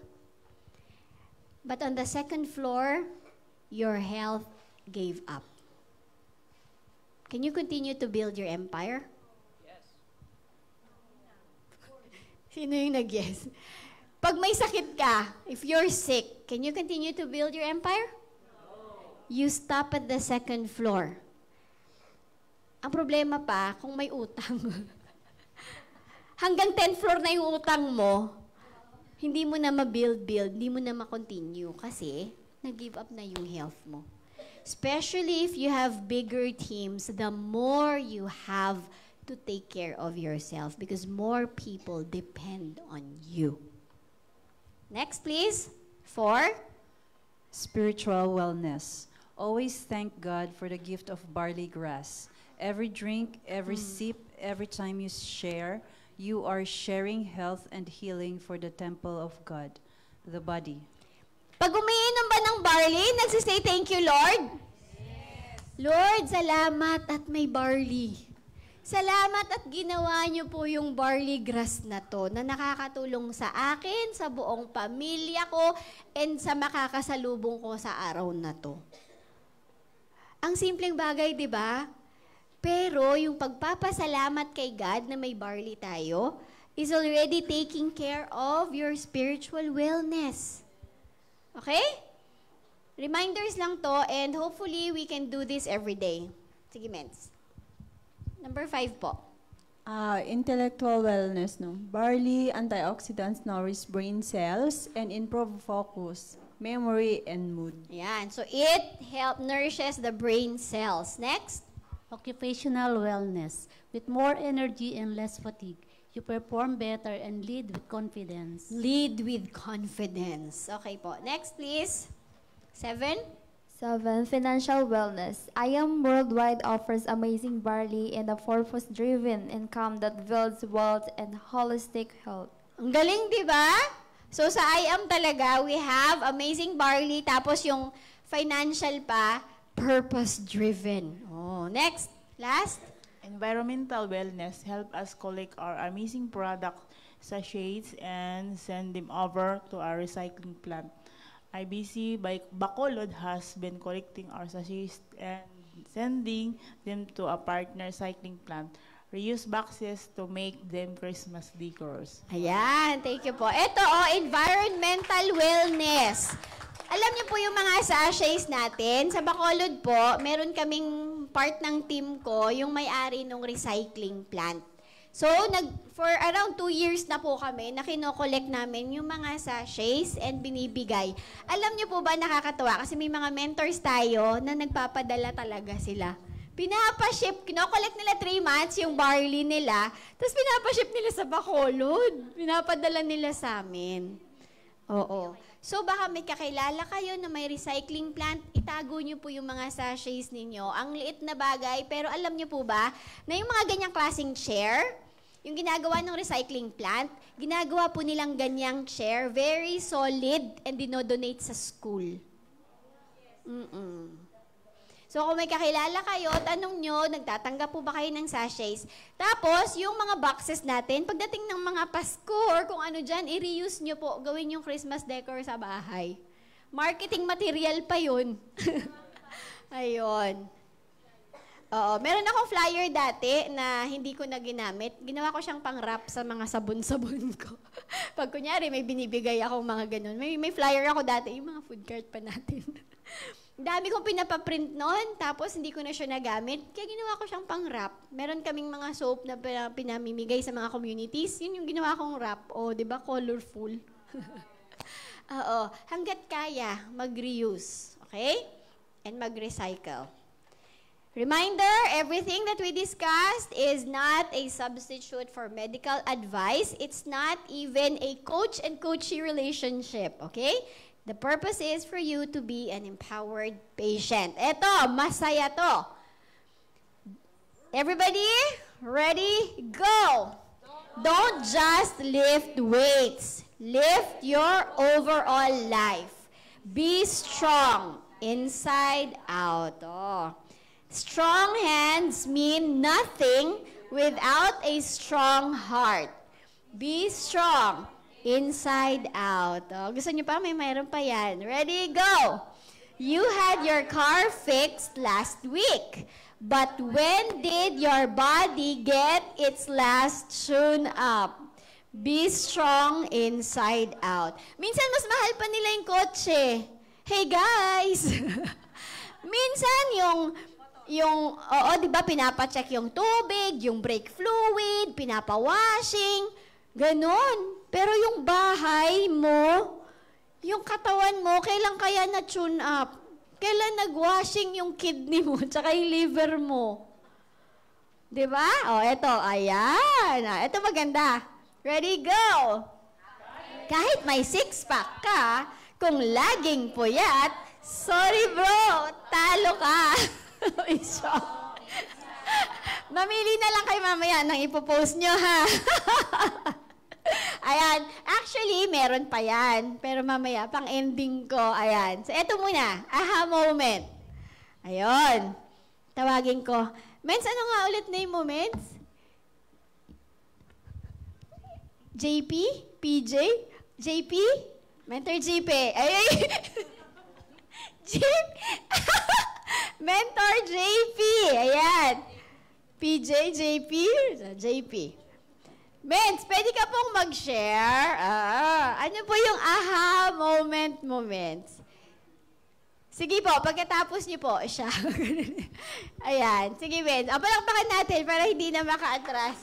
But on the 2nd floor, your health gave up. Can you continue to build your empire? Yes. Sino yung nag-yes? Pag may sakit ka, if you're sick, can you continue to build your empire? No. You stop at the 2nd floor. Ang problema pa, kung may utang. Hanggang 10th floor na yung utang mo, hindi mo na ma-build, hindi mo na ma-continue kasi nag-give up na yung health mo. Especially if you have bigger teams, the more you have to take care of yourself because more people depend on you. Next, please. 4. Spiritual wellness. Always thank God for the gift of barley grass. Every drink, every sip, every time you share, you are sharing health and healing for the temple of God, the body. Pag umiinom ba ng barley, nagsisay thank you, Lord? Yes. Lord, salamat at may barley. Salamat at ginawa niyo po yung barley grass na to na nakakatulong sa akin, sa buong pamilya ko, and sa makakasalubong ko sa araw na to. Ang simpleng bagay, di ba? Pero yung pagpapasalamat kay God na may barley tayo is already taking care of your spiritual wellness. Okay? Reminders lang to, and hopefully we can do this every day. Sige, Mens. Number 5 po. Intellectual wellness, no? Barley antioxidants nourish brain cells and improve focus, memory, and mood. Yan. So it nourishes the brain cells. Next. Occupational wellness. With more energy and less fatigue, you perform better and lead with confidence. Lead with confidence. Okay po. Next, please. 7. 7. Financial wellness. IAM Worldwide offers amazing barley and a purpose-driven income that builds wealth and holistic health. Ang galing, di ba? So sa IAM talaga, we have amazing barley, tapos yung financial pa, purpose-driven. Oh, next. Last. Environmental wellness help us collect our amazing product sachets and send them over to our recycling plant. IBC by Bacolod has been collecting our sachets and sending them to a partner recycling plant. Reuse boxes to make them Christmas decors. Ayan, thank you po. Ito, environmental wellness. Alam niyo po yung mga sachets natin, sa Bacolod po, meron kaming part ng team ko, yung may-ari ng recycling plant. So, for around 2 years na po kami na kinokollect namin yung mga sachets and binibigay. Alam niyo po ba, nakakatawa kasi may mga mentors tayo na nagpapadala talaga sila. Pinapaship, kinokollect nila 3 months yung barley nila, tapos pinapaship nila sa Bacolod. Pinapadala nila sa amin. Oo. So, baka may kakilala kayo na may recycling plant, itago nyo po yung mga sachets ninyo. Ang liit na bagay, pero alam nyo po ba, na yung mga ganyang klaseng chair, yung ginagawa ng recycling plant, ginagawa po nilang ganyang chair, very solid, and dinodonate sa school. So, kung may kakilala kayo, tanong nyo, nagtatanggap po ba kayo ng sachets? Tapos, yung mga boxes natin, pagdating ng mga Pasko or kung ano dyan, i-reuse nyo po, gawin yung Christmas decor sa bahay. Marketing material pa yun. Ayun. Oo, meron akong flyer dati na hindi ko na ginamit. Ginawa ko siyang pang-wrap sa mga sabon-sabon ko. Pag kunyari, may binibigay akong mga ganun. May flyer ako dati, yung mga food cart pa natin. Dami kong pinapaprint noon, tapos hindi ko na siya nagamit. Kaya ginawa ko siyang pang-wrap. Meron kaming mga soap na pinamimigay sa mga communities. Yun yung ginawa kong wrap. O, di ba, colorful? Oo. Hanggat kaya, mag-reuse. Okay? And mag-recycle. Reminder, everything that we discussed is not a substitute for medical advice. It's not even a coach and coachee relationship. Okay? The purpose is for you to be an empowered patient. Eto, masaya to. Everybody, ready? Go! Don't just lift weights. Lift your overall life. Be strong inside out. Oh. Strong hands mean nothing without a strong heart. Be strong inside out. Oh, gusto niyo pa? Mayroon pa yan. Ready? Go! You had your car fixed last week. But when did your body get its last tune up? Be strong inside out. Minsan mas mahal pa nila yung kotse. Hey guys! Minsan oo, di ba, pinapacheck yung tubig, yung brake fluid, pinapawashing, ganon. Pero yung bahay mo, yung katawan mo, kailan kaya na-tune up? Kailan nag-washing yung kidney mo, tsaka yung liver mo? Diba? O, eto, ayan. Eto maganda. Ready, go! Kahit may six-pack ka, kung laging puyat, sorry bro, talo ka. Mamili na lang kayo mamaya nang ipopost nyo, ha? Ayan. Actually, meron pa yan. Pero mamaya, pang ending ko. Ayan. So, eto muna. Aha moment. Ayun. Tawagin ko. Mens, ano nga ulit na yung moments? JP? PJ? JP? Mentor JP. Ay! Mentor JP. Ayan. PJ, JP, JP. Mens, pwede ka pong mag-share. Ano po yung aha moments? Sige po, pagkatapos niyo po siya. Ayan. Sige, Mens. Palakpakan natin para hindi na maka-atras.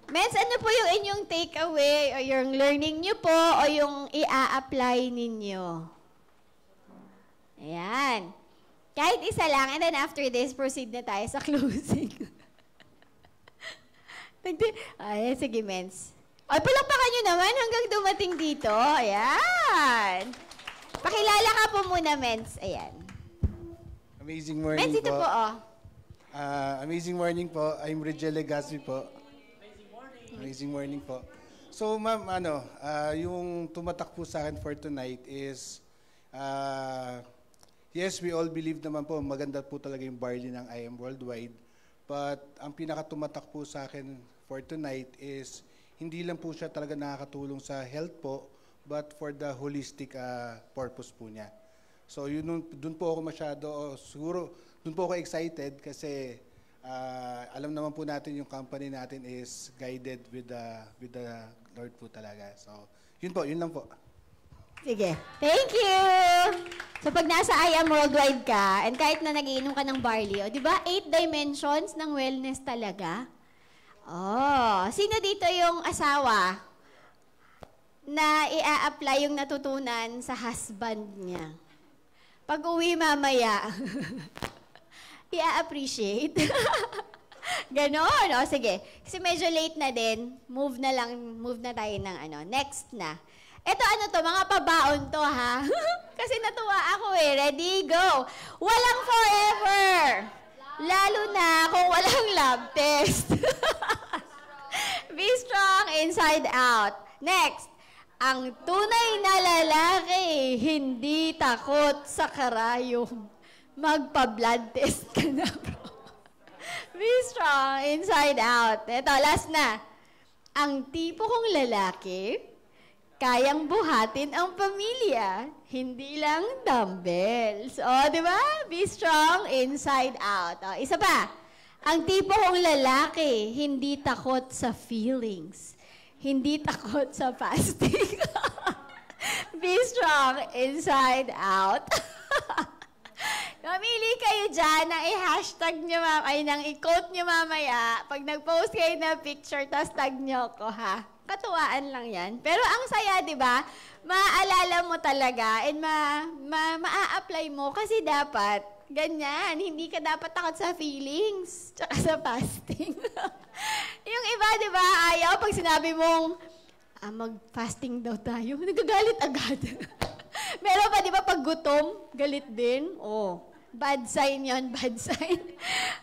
Mens, ano po yung inyong takeaway o yung learning niyo po o yung i-a-apply ninyo? Ayan. Kahit isa lang, and then after this, proceed na tayo sa closing. Ay, sige, Mens. Ay, palakpakan nyo naman hanggang dumating dito. Ayan. Pakilala ka po muna, Mens. Ayan. Amazing morning Mens, ito po, oh. Amazing morning po. I'm Regel Legaspi po. Amazing morning po. So, ma'am, yung tumatak po sa akin for tonight is, yes, we all believe naman po, maganda po talaga yung barley ng I Am Worldwide. But ang pinakatumatak po sa akin for tonight is hindi lang po siya talaga nakakatulong sa health po, but for the holistic purpose po niya. So doon po ako siguro doon po ako excited kasi alam naman po natin yung company natin is guided with the Lord po talaga. So yun lang po. Sige. Thank you! So pag nasa I Am Worldwide ka, and kahit na nagiinom ka ng barley, di ba 8 dimensions ng wellness talaga? Sino dito yung asawa na i-apply yung natutunan sa husband niya? Pag uwi mamaya, i-appreciate. Ganon, sige. Kasi medyo late na din, move na tayo ng next na. Ito mga pabaon to ha. Kasi natuwa ako Ready, go. Walang forever. Lalo na kung walang lab test. Be strong inside out. Next. Ang tunay na lalaki, hindi takot sa karayom. Magpa-blood test ka na, bro. Be strong inside out. Ito, last na. Ang tipo kong lalaki, kayang buhatin ang pamilya, hindi lang dumbbells. Di ba? Be strong inside out. Isa pa. Ang tipo kong lalaki, hindi takot sa feelings. Hindi takot sa fasting. Be strong inside out. Mamili kayo dyan na i-hashtag nyo i-quote nyo mamaya. Pag nag-post kayo na picture, tas tag nyo ko, ha? Katuwaan lang yan. Pero ang saya, di ba? Maaalala mo talaga and ma-apply mo kasi dapat ganyan. Hindi ka dapat takot sa feelings tsaka sa fasting. Yung iba, di ba, ayaw pag sinabi mong mag-fasting daw tayo, nagagalit agad. Meron pa, di ba, pag gutom, galit din? Bad sign yon, bad sign.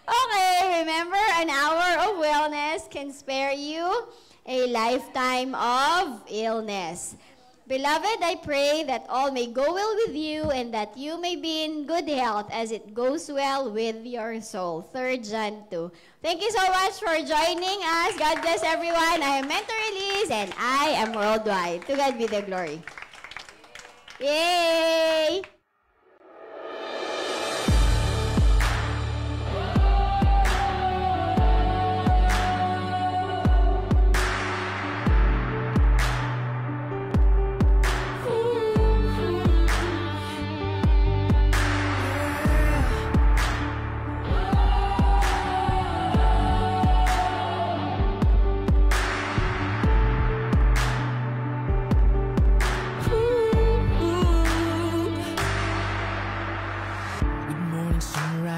Okay, remember, an hour of wellness can spare you a lifetime of illness. Beloved, I pray that all may go well with you and that you may be in good health as it goes well with your soul. 3 John 2. Thank you so much for joining us. God bless everyone. I am Mentor Elise and I am Worldwide. To God be the glory. Yay!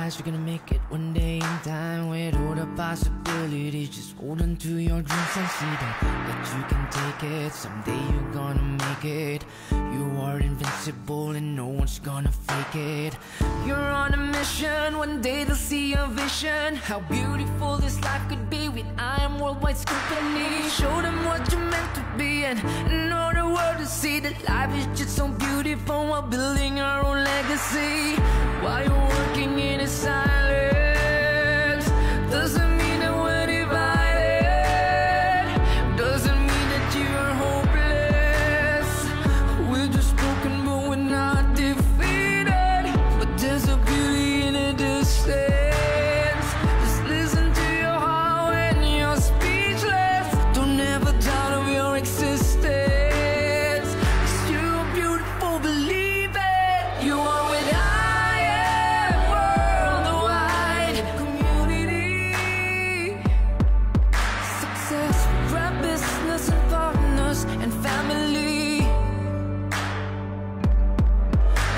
You're gonna make it one day in time with all the possibilities. Just hold on to your dreams and see that you can take it. Someday you're gonna make it. You are invincible and no one's gonna fake it. You're on a mission, one day they'll see your vision. How beautiful this life could be with I Am Worldwide's company. Show them what you're meant to be and know the world to see that life is just so beautiful while building our own legacy. While you're working in a silence, doesn't mean that we're divided. Doesn't mean that you're hopeless. We're just broken, but we're not defeated. But there's a beauty in a distance. Just listen to your heart when you're speechless. Don't ever doubt of your existence. 'Cause you're beautiful, believe it. You are with us. And family,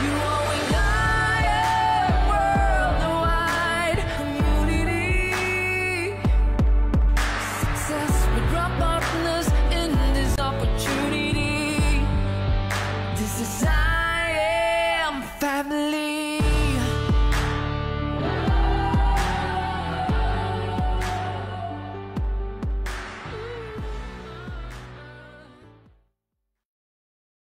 you are with I Am Worldwide community. Success with our partners in this opportunity. This is I Am Family.